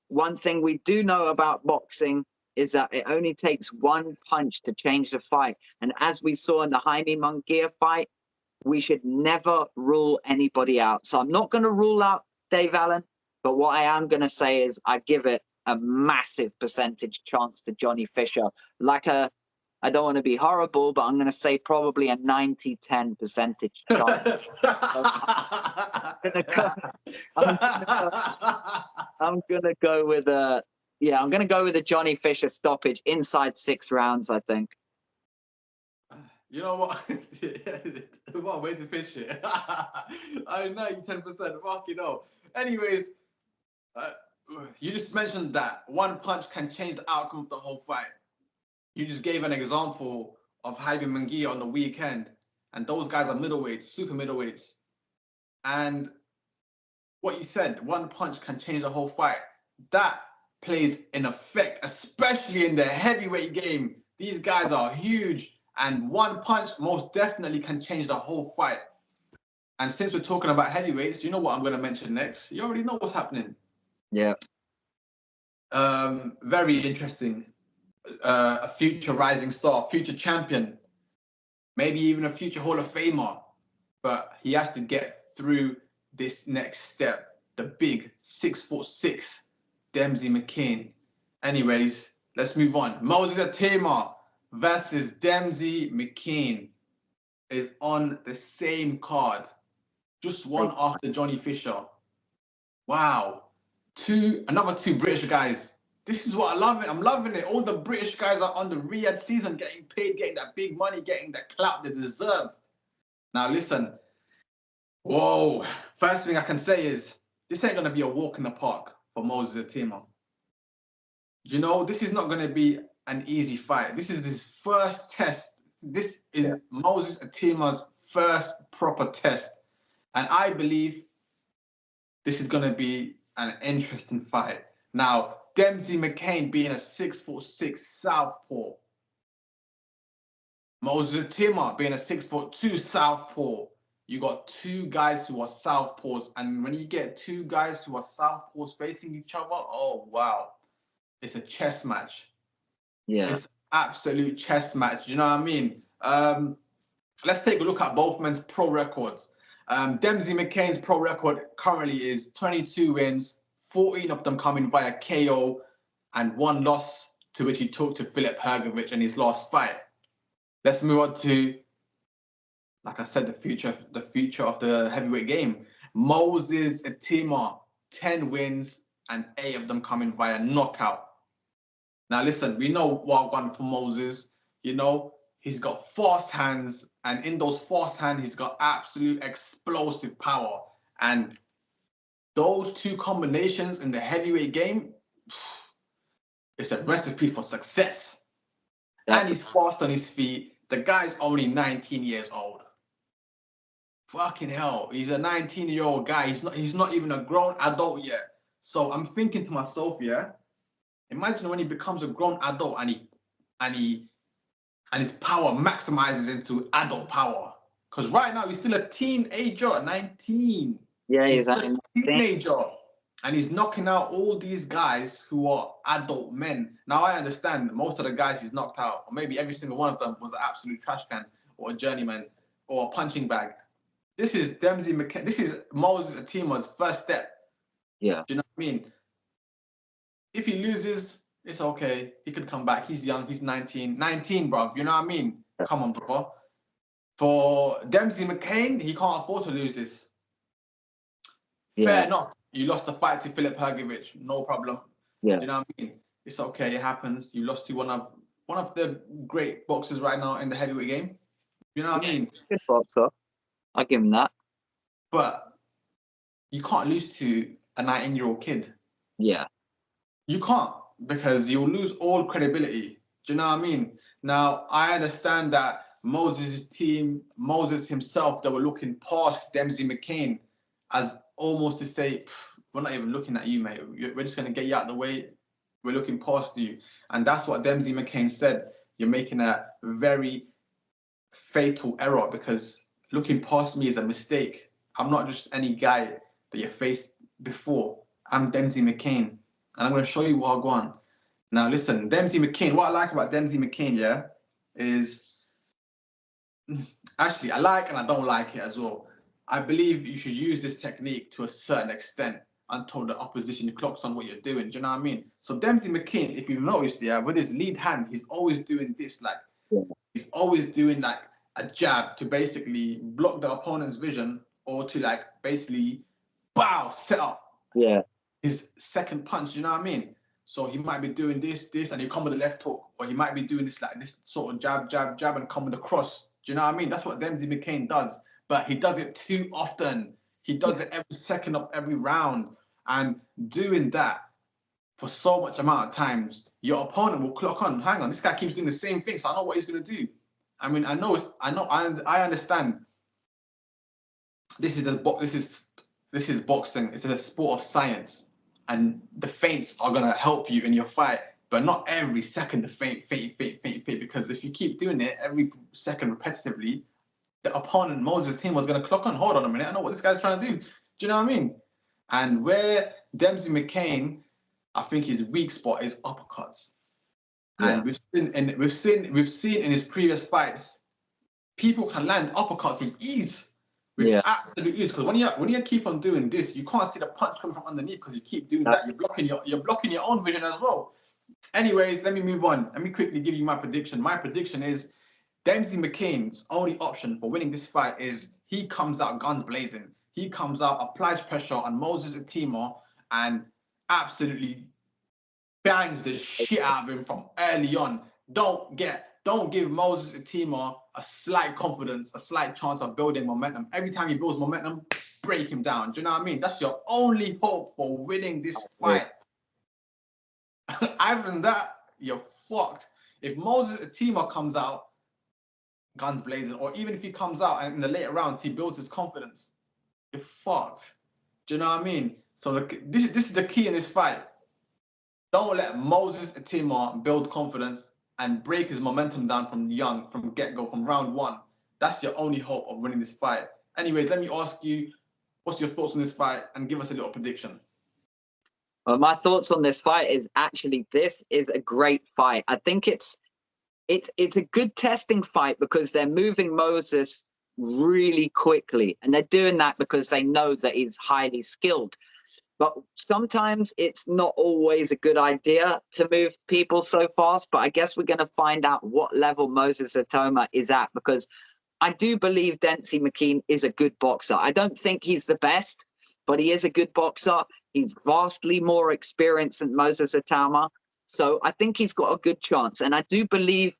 one thing we do know about boxing is that it only takes one punch to change the fight. And as we saw in the Jaime Munguia fight, we should never rule anybody out. So I'm not going to rule out Dave Allen, but what I am going to say is I give it a massive percentage chance to Johnny Fisher. I don't want to be horrible, but I'm going to say probably a 90-10 percentage chance. I'm gonna go with a Johnny Fisher stoppage inside 6 rounds, I think. You know what? What a way to fish it. I know you 10%. Fuck you know. Anyways, you just mentioned that one punch can change the outcome of the whole fight. You just gave an example of Jaime Munguia on the weekend, and those guys are middleweights, super middleweights. And what you said, one punch can change the whole fight. That plays in effect, especially in the heavyweight game. These guys are huge, and one punch most definitely can change the whole fight. And since we're talking about heavyweights, you know what I'm going to mention next? You already know what's happening. Yeah. Very interesting. A future rising star, future champion, maybe even a future Hall of Famer. But he has to get through this next step. The big 6'6" Dempsey McKean. Anyways, let's move on. Moses Atema versus Dempsey McKean is on the same card. Just one after Johnny Fisher. Wow. Another two British guys This is what I love it. I'm loving it. All the British guys are on the Riyadh season, getting paid, getting that big money, getting that clout they deserve. Now listen, whoa. First thing I can say is this ain't gonna be a walk in the park for Moses Atima. You know, this is not gonna be an easy fight. This is his first test. This is Moses Atima's first proper test. And I believe this is gonna be an interesting fight. Now, Dempsey McCain being a 6'6" southpaw. Moses Atima being a 6'2" southpaw. You got two guys who are southpaws, and when you get two guys who are southpaws facing each other, oh wow, it's a chess match. Yeah, It's absolute chess match. You know what I mean? Let's take a look at both men's pro records. Dempsey McCain's pro record currently is 22 wins, 14 of them coming via KO, and one loss to which he took to Filip Hrgović in his last fight. Let's move on to, like I said, the future of the heavyweight game. Moses Atima, 10 wins and 8 of them coming via knockout. Now listen, we know what one for Moses. You know, he's got fast hands, and in those fast hands, he's got absolute explosive power. And those two combinations in the heavyweight game, it's a recipe for success. And he's fast on his feet. The guy's only 19 years old. Fucking hell, he's a 19-year-old guy. He's not even a grown adult yet. So I'm thinking to myself, yeah, imagine when he becomes a grown adult and his power maximizes into adult power. Because right now he's still a teenager, 19. Yeah, he's still a teenager. And he's knocking out all these guys who are adult men. Now, I understand most of the guys he's knocked out, or maybe every single one of them, was an absolute trash can or a journeyman or a punching bag. This is Dempsey McCain. This is Moses Atima's first step. Yeah. Do you know what I mean? If he loses, it's okay. He could come back. He's young. He's 19. 19, bruv. You know what I mean? Come on, bro. For Dempsey McCain, he can't afford to lose this. Fair enough. You lost the fight to Filip Hrgović, no problem. Yeah. Do you know what I mean? It's okay, it happens. You lost to one of the great boxers right now in the heavyweight game. You know what I mean? Good boxer. I give him that. But you can't lose to a 19-year-old kid. Yeah. You can't, because you'll lose all credibility. Do you know what I mean? Now, I understand that Moses' team, Moses himself, they were looking past Dempsey McCain as almost to say, we're not even looking at you, mate. We're just going to get you out of the way. We're looking past you. And that's what Dempsey McCain said. You're making a very fatal error, because looking past me is a mistake. I'm not just any guy that you faced before. I'm Dempsey McCain. And I'm going to show you what I go on. Now, listen, Dempsey McCain, what I like about Dempsey McCain, yeah, is actually I like and I don't like it as well. I believe you should use this technique to a certain extent until the opposition clocks on what you're doing. Do you know what I mean? So Dempsey McCain, if you've noticed, yeah, with his lead hand, he's always doing this, like, he's always doing like a jab to basically block the opponent's vision, or to like basically, bow, set up his second punch. You know what I mean? So he might be doing this, and he come with the left hook, or he might be doing this, like this sort of jab, jab, jab, and come with the cross. Do you know what I mean? That's what Dempsey McCain does. But he does it too often. He does it every second of every round. And doing that for so much amount of times, your opponent will clock on. Hang on, this guy keeps doing the same thing, so I know what he's gonna do. I mean, I understand. This is boxing. It's a sport of science, and the feints are gonna help you in your fight. But not every second the feint, because if you keep doing it every second repetitively, the opponent, Moses' team, was going to clock on. Hold on a minute. I know what this guy's trying to do. Do you know what I mean? And where Dempsey McCain, I think his weak spot is uppercuts. And we've seen in his previous fights, people can land uppercuts with ease, with absolute ease. Because when you keep on doing this, you can't see the punch coming from underneath, because you keep doing that. You're blocking your own vision as well. Anyways, let me move on. Let me quickly give you my prediction. My prediction is Dempsey McCain's only option for winning this fight is he comes out guns blazing. He comes out, applies pressure on Moses Atima, and absolutely bangs the shit out of him from early on. Don't give Moses Atima a slight confidence, a slight chance of building momentum. Every time he builds momentum, break him down. Do you know what I mean? That's your only hope for winning this fight. Other than that, you're fucked. If Moses Atima comes out guns blazing, or even if he comes out and in the later rounds he builds his confidence, you're fucked. Do you know what I mean? So this is the key in this fight. Don't let Moses Atima build confidence and break his momentum down from get-go, from round one. That's your only hope of winning this fight. Anyways, let me ask you, what's your thoughts on this fight, and give us a little prediction. Well, my thoughts on this fight is actually this is a great fight. I think it's a good testing fight because they're moving Moses really quickly, and they're doing that because they know that he's highly skilled. But sometimes it's not always a good idea to move people so fast. But I guess we're going to find out what level Moses Atima is at, because I do believe Dempsey McKean is a good boxer. I don't think he's the best, but he is a good boxer. He's vastly more experienced than Moses Atima. So I think he's got a good chance. And I do believe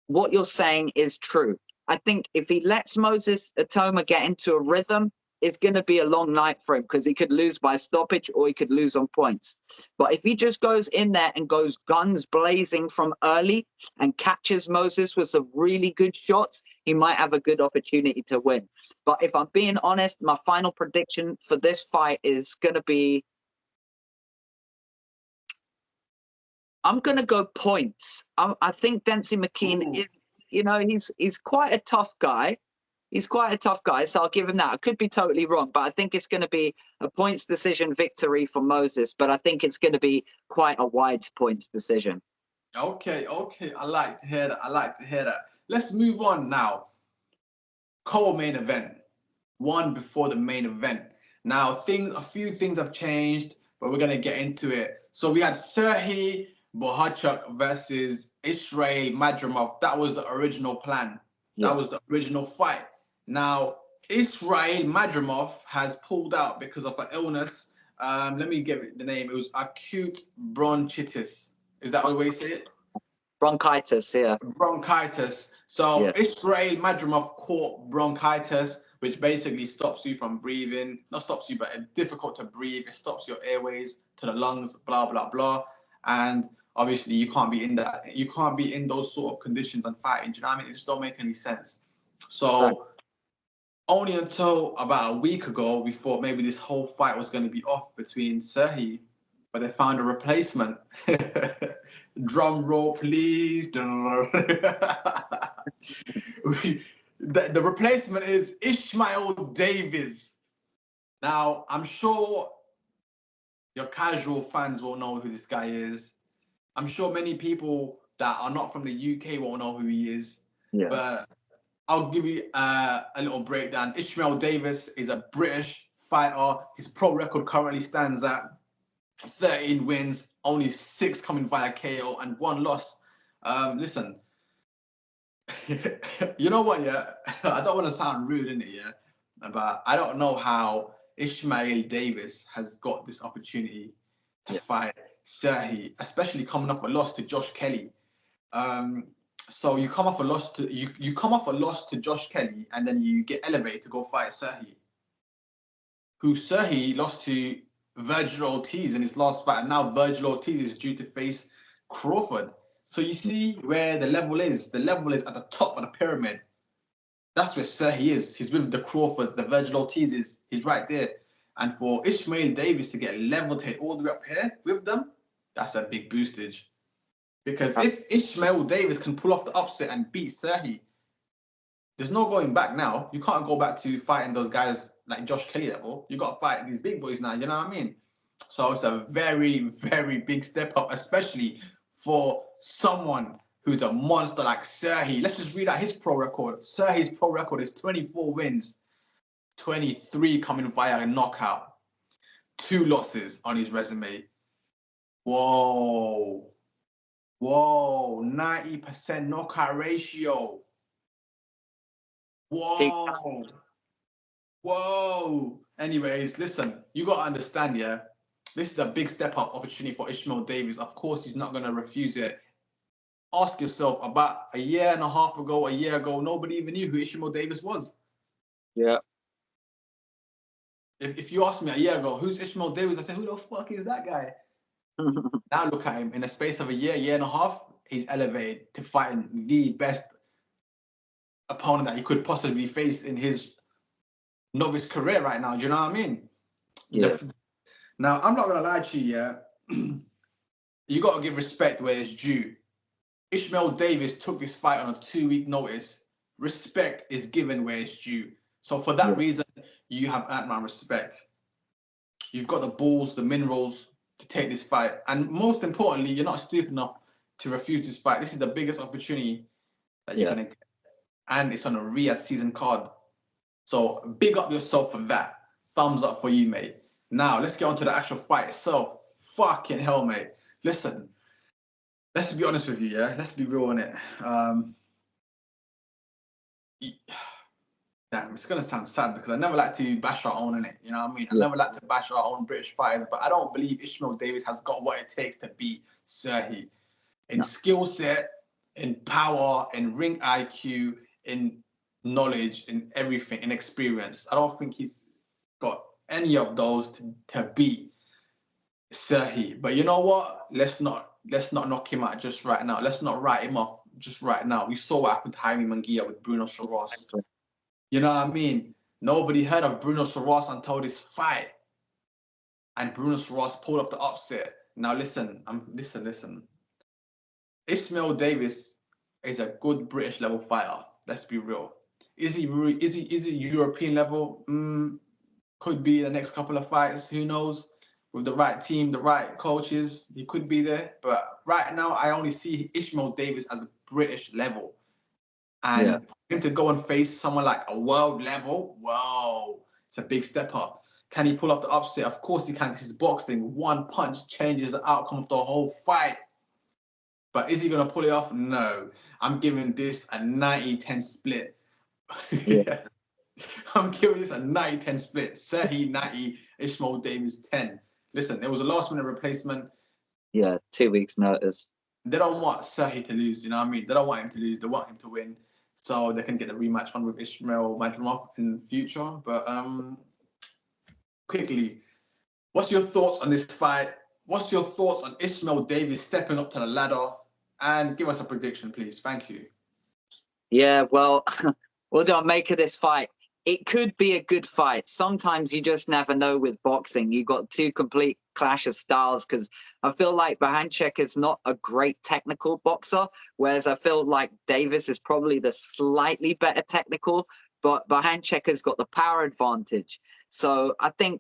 what you're saying is true. I think if he lets Moses Atima get into a rhythm, it's going to be a long night for him, because he could lose by stoppage or he could lose on points. But if he just goes in there and goes guns blazing from early and catches Moses with some really good shots, he might have a good opportunity to win. But if I'm being honest, my final prediction for this fight is going to be, I'm going to go points. I think Dempsey McKean is, he's quite a tough guy. He's quite a tough guy, so I'll give him that. I could be totally wrong, but I think it's going to be a points decision victory for Moses, but I think it's going to be quite a wide points decision. Okay. I like to hear that. Let's move on now. Co-main event. One before the main event. Now, a few things have changed, but we're going to get into it. So we had Serhiy Bohachuk versus Israil Madrimov. That was the original plan. That was the original fight. Now, Israil Madrimov has pulled out because of an illness. Let me give it the name. It was acute bronchitis. Is that the way you say it? Bronchitis, yeah. Bronchitis. So Israil Madrimov caught bronchitis, which basically stops you from breathing. Not stops you, but it's difficult to breathe. It stops your airways to the lungs, blah, blah, blah. And obviously you can't be in that. You can't be in those sort of conditions and fighting. Do you know what I mean? It just don't make any sense. So only until about a week ago, we thought maybe this whole fight was going to be off between Serhiy, but they found a replacement. Drum roll, please. The replacement is Ishmael Davies. Now, I'm sure your casual fans won't know who this guy is. I'm sure many people that are not from the UK won't know who he is. Yeah. But I'll give you a little breakdown. Ishmael Davies is a British fighter. His pro record currently stands at 13 wins, only 6 coming via KO and 1 loss. Listen, you know what, yeah? I don't want to sound rude, innit, yeah? But I don't know how Ishmael Davies has got this opportunity to fight Serhiy, especially coming off a loss to Josh Kelly. So you come off a loss to Josh Kelly, and then you get elevated to go fight Serhiy, who Serhiy lost to Virgil Ortiz in his last fight, and now Virgil Ortiz is due to face Crawford. So you see where the level is. The level is at the top of the pyramid. That's where Serhiy is. He's with the Crawfords, the Virgil Ortizes. He's right there. And for Ishmael Davies to get leveled all the way up here with them, that's a big boostage. Because if Ishmael Davies can pull off the upset and beat Serhiy, there's no going back now. You can't go back to fighting those guys like Josh Kelly level. You got to fight these big boys now, you know what I mean? So it's a very, very big step up, especially for someone who's a monster like Serhiy. Let's just read out his pro record. Serhiy's pro record is 24 wins, 23 coming via a knockout, 2 losses on his resume. Whoa, 90% knockout ratio. Whoa. Anyways, listen, you got to understand, yeah, this is a big step up opportunity for Ishmael Davis. Of course, he's not going to refuse it. Ask yourself, about a year and a half ago, a year ago, nobody even knew who Ishmael Davis was. Yeah. If you asked me a year ago, who's Ishmael Davis? I said, who the fuck is that guy? Now look at him. In the space of a year and a half, he's elevated to fighting the best opponent that he could possibly face in his novice career right now. Do you know what I mean? Yeah. Now, I'm not going to lie to you, yeah. You got to give respect where it's due. Ishmael Davis took this fight on a 2-week notice. Respect is given where it's due. So for that reason, you have earned my respect. You've got the balls, the minerals to take this fight. And most importantly, you're not stupid enough to refuse this fight. This is the biggest opportunity that you're going to get. And it's on a Riyadh season card. So big up yourself for that. Thumbs up for you, mate. Now, let's get on to the actual fight itself. Fucking hell, mate. Listen, let's be honest with you, yeah? Let's be real on it. Damn, it's going to sound sad because I never like to bash our own in it. You know what I mean? I never like to bash our own British fighters, but I don't believe Ishmael Davis has got what it takes to beat Serhi. In skill set, in power, in ring IQ, in knowledge, in everything, in experience. I don't think he's got any of those to beat Serhi. But you know what? Let's not knock him out just right now. Let's not write him off just right now. We saw what happened to Jaime Munguia with Bruno Soros. You know what I mean? Nobody heard of Bruno Soros until this fight. And Bruno Soros pulled off the upset. Now listen. Ishmael Davis is a good British level fighter. Let's be real. Is he European level? Could be the next couple of fights. Who knows? With the right team, the right coaches, he could be there. But right now, I only see Ishmael Davis as a British level. And for him to go and face someone like a world level, whoa, it's a big step up. Can he pull off the upset? Of course he can. This is boxing. One punch changes the outcome of the whole fight. But is he going to pull it off? No. I'm giving this a 90-10 split. Yeah. I'm giving this a 90-10 split. Serhi 90, Ishmael Davis 10. Listen, there was a last-minute replacement. Yeah, 2 weeks notice. They don't want Serhi to lose, you know what I mean? They don't want him to lose. They want him to win so they can get the rematch on with Ismail Madrimov in the future. But quickly, what's your thoughts on this fight? What's your thoughts on Ishmael Davis stepping up to the ladder? And give us a prediction, please. Thank you. Yeah, well, what do I make of this fight? It could be a good fight. Sometimes you just never know with boxing. You got two complete clash of styles because I feel like Bahanchek is not a great technical boxer, whereas I feel like Davis is probably the slightly better technical, but Bahanchek has got the power advantage. So I think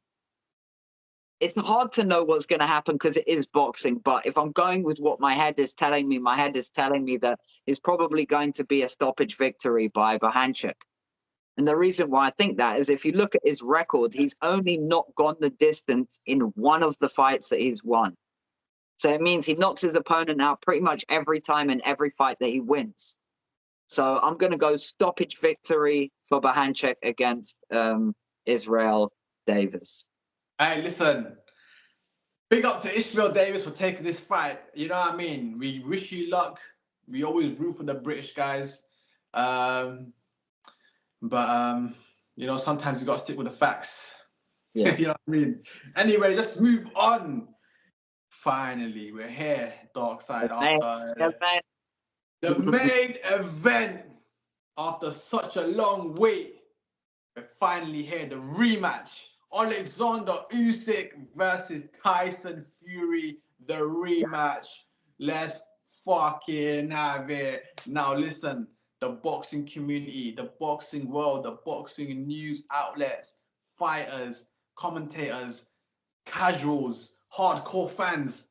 it's hard to know what's going to happen because it is boxing. But if I'm going with what my head is telling me that it's probably going to be a stoppage victory by Bahanchek. And the reason why I think that is if you look at his record, he's only not gone the distance in one of the fights that he's won. So it means he knocks his opponent out pretty much every time in every fight that he wins. So I'm going to go stoppage victory for Bahanchek against Israel Davis. Hey, listen. Big up to Ishmael Davis for taking this fight. You know what I mean? We wish you luck. We always root for the British guys. But you know, sometimes you got to stick with the facts. Yeah. You know what I mean? Anyway, let's move on. Finally, we're here, Dark Side, after the main event. After such a long wait, we're finally here. The rematch. Oleksandr Usyk versus Tyson Fury. The rematch. Let's fucking have it. Now listen. The boxing community, the boxing world, the boxing news outlets, fighters, commentators, casuals, hardcore fans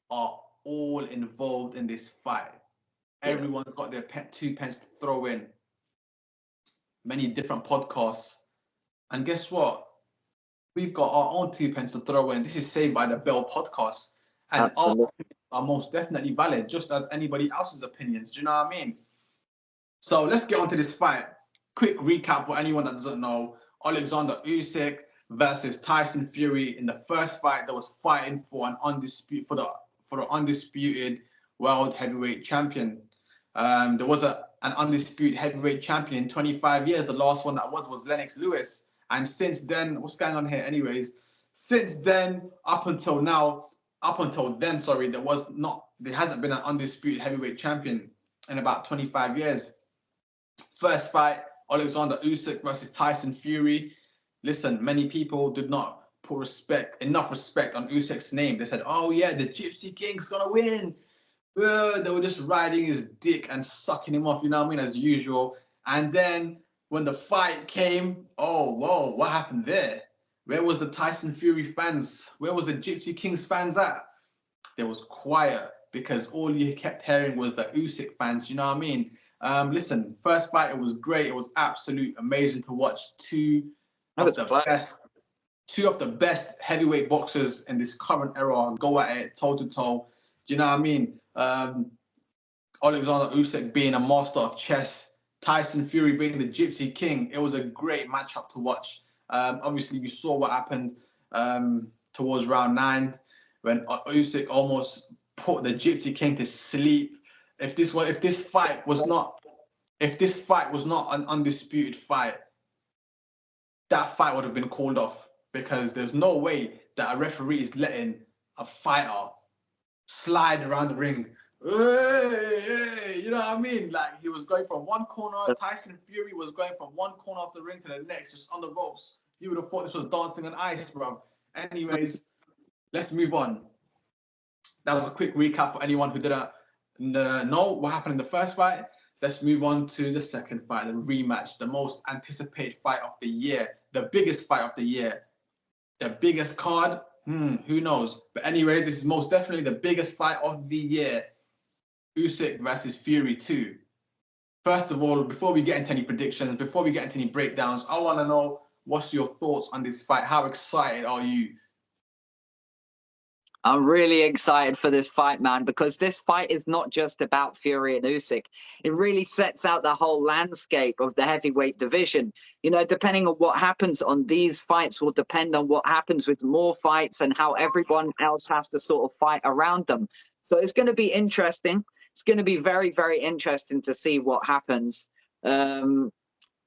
are all involved in this fight. Yeah. Everyone's got their 2 pence to throw in. Many different podcasts. And guess what? We've got our own 2 pence to throw in. This is Saved by the Bell podcast. And Absolutely. our opinions are most definitely valid, just as anybody else's opinions. Do you know what I mean? So let's get on to this fight. Quick recap for anyone that doesn't know. Oleksandr Usyk, versus Tyson Fury in the first fight that was fighting for an undisputed world heavyweight champion. There was an undisputed heavyweight champion in 25 years. The last one that was Lennox Lewis. And since then, what's going on here anyways? Since then, up until then, there hasn't been an undisputed heavyweight champion in about 25 years. First fight, Oleksandr Usyk versus Tyson Fury. Listen, many people did not put enough respect on Usyk's name. They said, oh yeah, the Gypsy King's gonna win. They were just riding his dick and sucking him off, you know what I mean, as usual. And then when the fight came, oh, whoa, what happened there? Where was the Tyson Fury fans? Where was the Gypsy Kings fans at? There was quiet because all you kept hearing was the Usyk fans, you know what I mean? Listen, first fight, it was great. It was absolute amazing to watch two of the best heavyweight boxers in this current era go at it toe to toe. Do you know what I mean? Oleksandr Usyk being a master of chess, Tyson Fury being the Gypsy King. It was a great matchup to watch. Obviously, we saw what happened towards round 9 when Usyk almost put the Gypsy King to sleep. If this fight was not an undisputed fight, that fight would have been called off, because there's no way that a referee is letting a fighter slide around the ring. Hey, you know what I mean? Like, he was going from one corner, Tyson Fury was going from one corner of the ring to the next, just on the ropes. You would have thought this was dancing on ice, bro. Anyways, let's move on. That was a quick recap for anyone who didn't know what happened in the first fight. Let's move on to the second fight, the rematch, the most anticipated fight of the year, the biggest fight of the year, the biggest card. Who knows? But anyways, this is most definitely the biggest fight of the year. Usyk versus Fury 2. First of all, before we get into any predictions, before we get into any breakdowns, I want to know, what's your thoughts on this fight? How excited are you? I'm really excited for this fight, man, because this fight is not just about Fury and Usyk. It really sets out the whole landscape of the heavyweight division. You know, depending on what happens on these fights will depend on what happens with more fights and how everyone else has to sort of fight around them. So it's going to be interesting. It's going to be very, very interesting to see what happens. If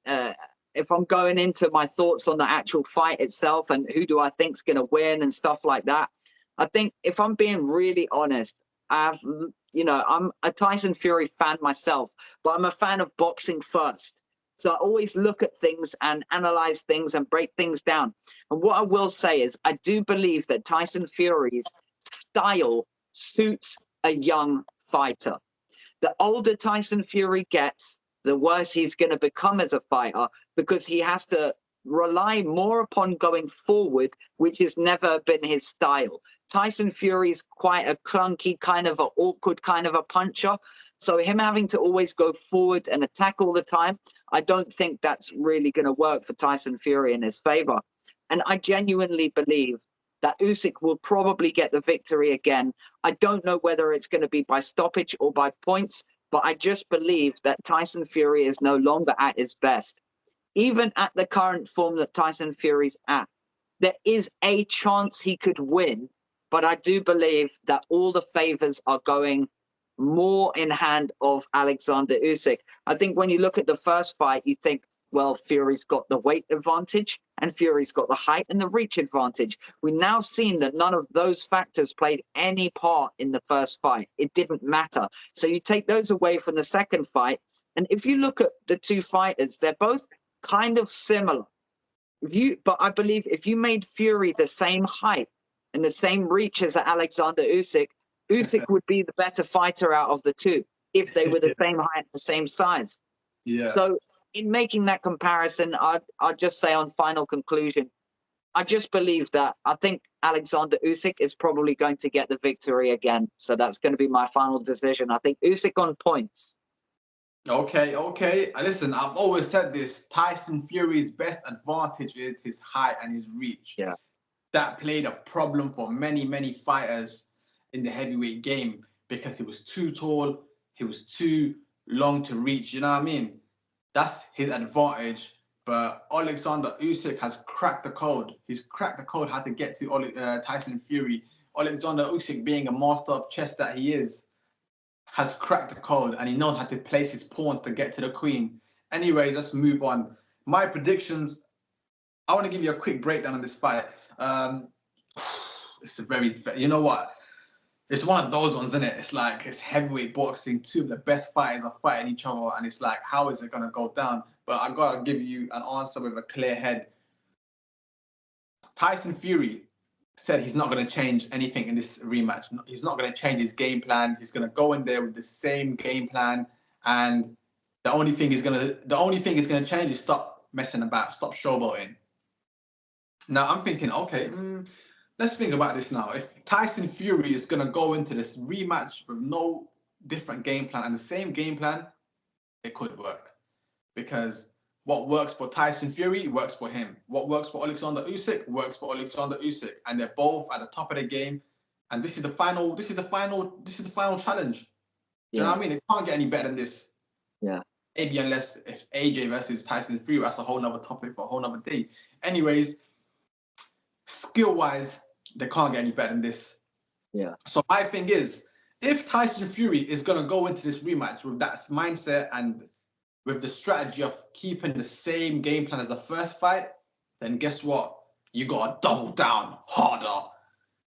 I'm going into my thoughts on the actual fight itself and who do I think's going to win and stuff like that, I think, if I'm being really honest, I'm a Tyson Fury fan myself, but I'm a fan of boxing first. So I always look at things and analyze things and break things down. And what I will say is, I do believe that Tyson Fury's style suits a young fighter. The older Tyson Fury gets, the worse he's going to become as a fighter, because he has to rely more upon going forward, which has never been his style. Tyson Fury's quite a clunky, kind of an awkward kind of a puncher. So him having to always go forward and attack all the time, I don't think that's really going to work for Tyson Fury in his favor. And I genuinely believe that Usyk will probably get the victory again. I don't know whether it's going to be by stoppage or by points, but I just believe that Tyson Fury is no longer at his best. Even at the current form that Tyson Fury's at, there is a chance he could win, but I do believe that all the favors are going more in hand of Oleksandr Usyk. I think when you look at the first fight, you think, well, Fury's got the weight advantage and Fury's got the height and the reach advantage. We've now seen that none of those factors played any part in the first fight. It didn't matter. So you take those away from the second fight, and if you look at the two fighters, they're both kind of similar. But I believe if you made Fury the same height and the same reach as Oleksandr Usyk, Usyk would be the better fighter out of the two if they were the same height, the same size. Yeah. So in making that comparison, I'd just say on final conclusion, I just believe that I think Oleksandr Usyk is probably going to get the victory again. So that's going to be my final decision. I think Usyk on points. Okay. Listen, I've always said this. Tyson Fury's best advantage is his height and his reach. Yeah. That played a problem for many, many fighters in the heavyweight game, because he was too tall, he was too long to reach, you know what I mean? That's his advantage. But Oleksandr Usyk has cracked the code. He's cracked the code how to get to Tyson Fury. Oleksandr Usyk, being a master of chess that he is, has cracked the code, and he knows how to place his pawns to get to the queen. Anyways, let's move on. My predictions. I want to give you a quick breakdown on this fight. It's a very, you know what? It's one of those ones, isn't it? It's like, it's heavyweight boxing. Two of the best fighters are fighting each other, and it's like, how is it going to go down? But I've got to give you an answer with a clear head. Tyson Fury said he's not going to change anything in this rematch. He's not going to change his game plan. He's going to go in there with the same game plan, and the only thing he's going to change is stop messing about, stop showboating. Now I'm thinking, okay, let's think about this now. If Tyson Fury is going to go into this rematch with no different game plan and the same game plan, it could work. Because what works for Tyson Fury works for him. What works for Oleksandr Usyk works for Oleksandr Usyk. And they're both at the top of the game. And this is the final challenge. Do you know what I mean? It can't get any better than this. Yeah. Maybe unless if AJ versus Tyson Fury, that's a whole nother topic for a whole nother day. Anyways, skill-wise, they can't get any better than this. Yeah. So my thing is, if Tyson Fury is going to go into this rematch with that mindset and with the strategy of keeping the same game plan as the first fight, then guess what? You got to double down harder.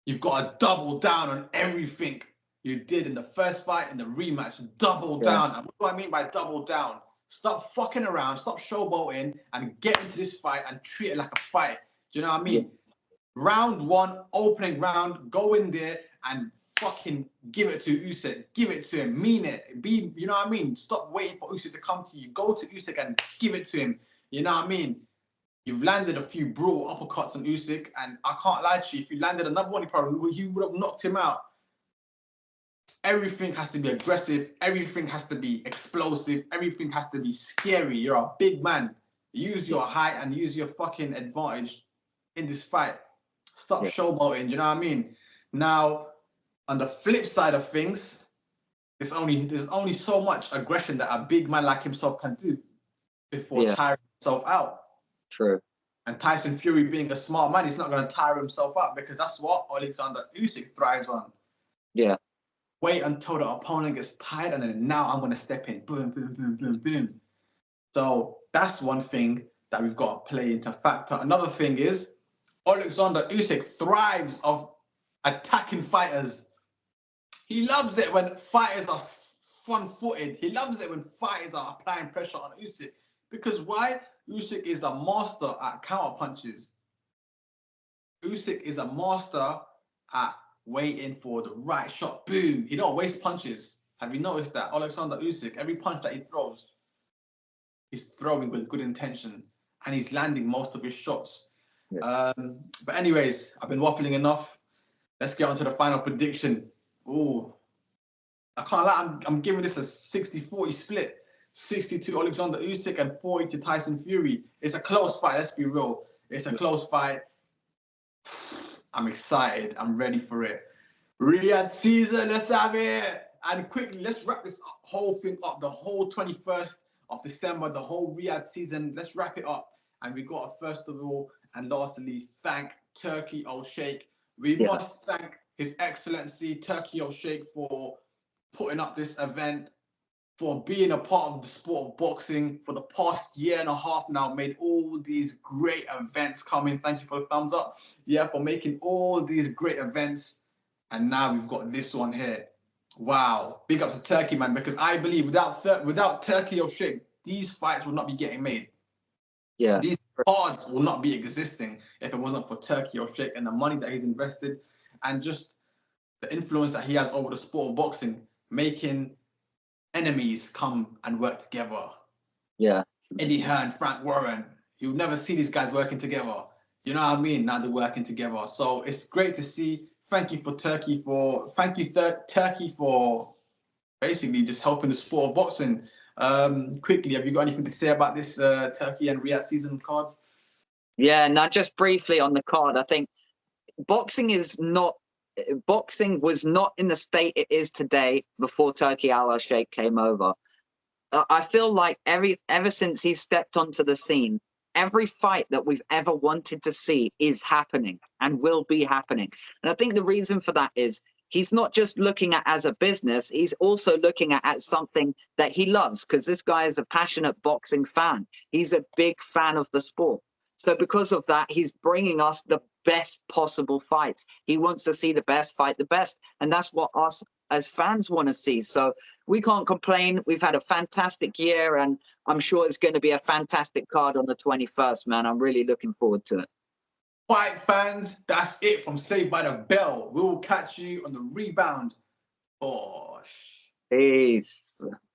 You've got to double down on everything you did in the first fight, in the rematch. Double down. And what do I mean by double down? Stop fucking around, stop showboating, and get into this fight and treat it like a fight. Do you know what I mean? Yeah. Round one, opening round, go in there and fucking give it to Usyk. Give it to him. Mean it. You know what I mean? Stop waiting for Usyk to come to you. Go to Usyk and give it to him. You know what I mean? You've landed a few brutal uppercuts on Usyk, and I can't lie to you, if you landed another one, you would have knocked him out. Everything has to be aggressive. Everything has to be explosive. Everything has to be scary. You're a big man. Use your height and use your fucking advantage in this fight. Stop showboating. Do you know what I mean? Now, on the flip side of things, there's only so much aggression that a big man like himself can do before tiring himself out. True. And Tyson Fury, being a smart man, he's not going to tire himself out, because that's what Oleksandr Usyk thrives on. Yeah. Wait until the opponent gets tired, and then now I'm going to step in. Boom, boom, boom, boom, boom. So that's one thing that we've got to play into factor. Another thing is Oleksandr Usyk thrives of attacking fighters. He loves it when fighters are front-footed. He loves it when fighters are applying pressure on Usyk. Because why? Usyk is a master at counter punches. Usyk is a master at waiting for the right shot. Boom. He don't waste punches. Have you noticed that? Oleksandr Usyk, every punch that he throws, he's throwing with good intention, and he's landing most of his shots. Yeah. But anyways, I've been waffling enough. Let's get on to the final prediction. Ooh, I can't lie. I'm giving this a 60-40 split. 60 to Oleksandr Usyk and 40 to Tyson Fury. It's a close fight. Let's be real. It's a close fight. I'm excited. I'm ready for it. Riyadh season. Let's have it. And quickly, let's wrap this whole thing up. The whole 21st of December, the whole Riyadh season. Let's wrap it up. And we got to, first of all and lastly, thank Turki Usyk. We must thank His Excellency Turki Usyk for putting up this event, for being a part of the sport of boxing for the past year and a half now, made all these great events coming. Thank you for the thumbs up. Yeah, for making all these great events. And now we've got this one here. Wow. Big up to Turkey, man, because I believe without Turki Usyk, these fights would not be getting made. Yeah. These cards will not be existing if it wasn't for Turki Usyk and the money that he's invested and just the influence that he has over the sport of boxing, making enemies come and work together. Yeah. Eddie Hearn, Frank Warren, you'll never see these guys working together. You know what I mean? Now they're working together. So it's great to see. Thank you for Turkey for basically just helping the sport of boxing. Quickly, have you got anything to say about this Turkey and Riyadh season cards? Yeah, now just briefly on the card, I think boxing was not in the state it is today before Turki Usyk came over. I feel like ever since he stepped onto the scene, every fight that we've ever wanted to see is happening and will be happening. And I think the reason for that is he's not just looking at as a business, he's also looking at something that he loves, because this guy is a passionate boxing fan. He's a big fan of the sport. So because of that, he's bringing us the best possible fights. He wants to see the best fight the best. And that's what us as fans want to see. So we can't complain. We've had a fantastic year, and I'm sure it's going to be a fantastic card on the 21st, man. I'm really looking forward to it. Fight fans, that's it from Saved by the Bell. We will catch you on the rebound. Bosh. Peace.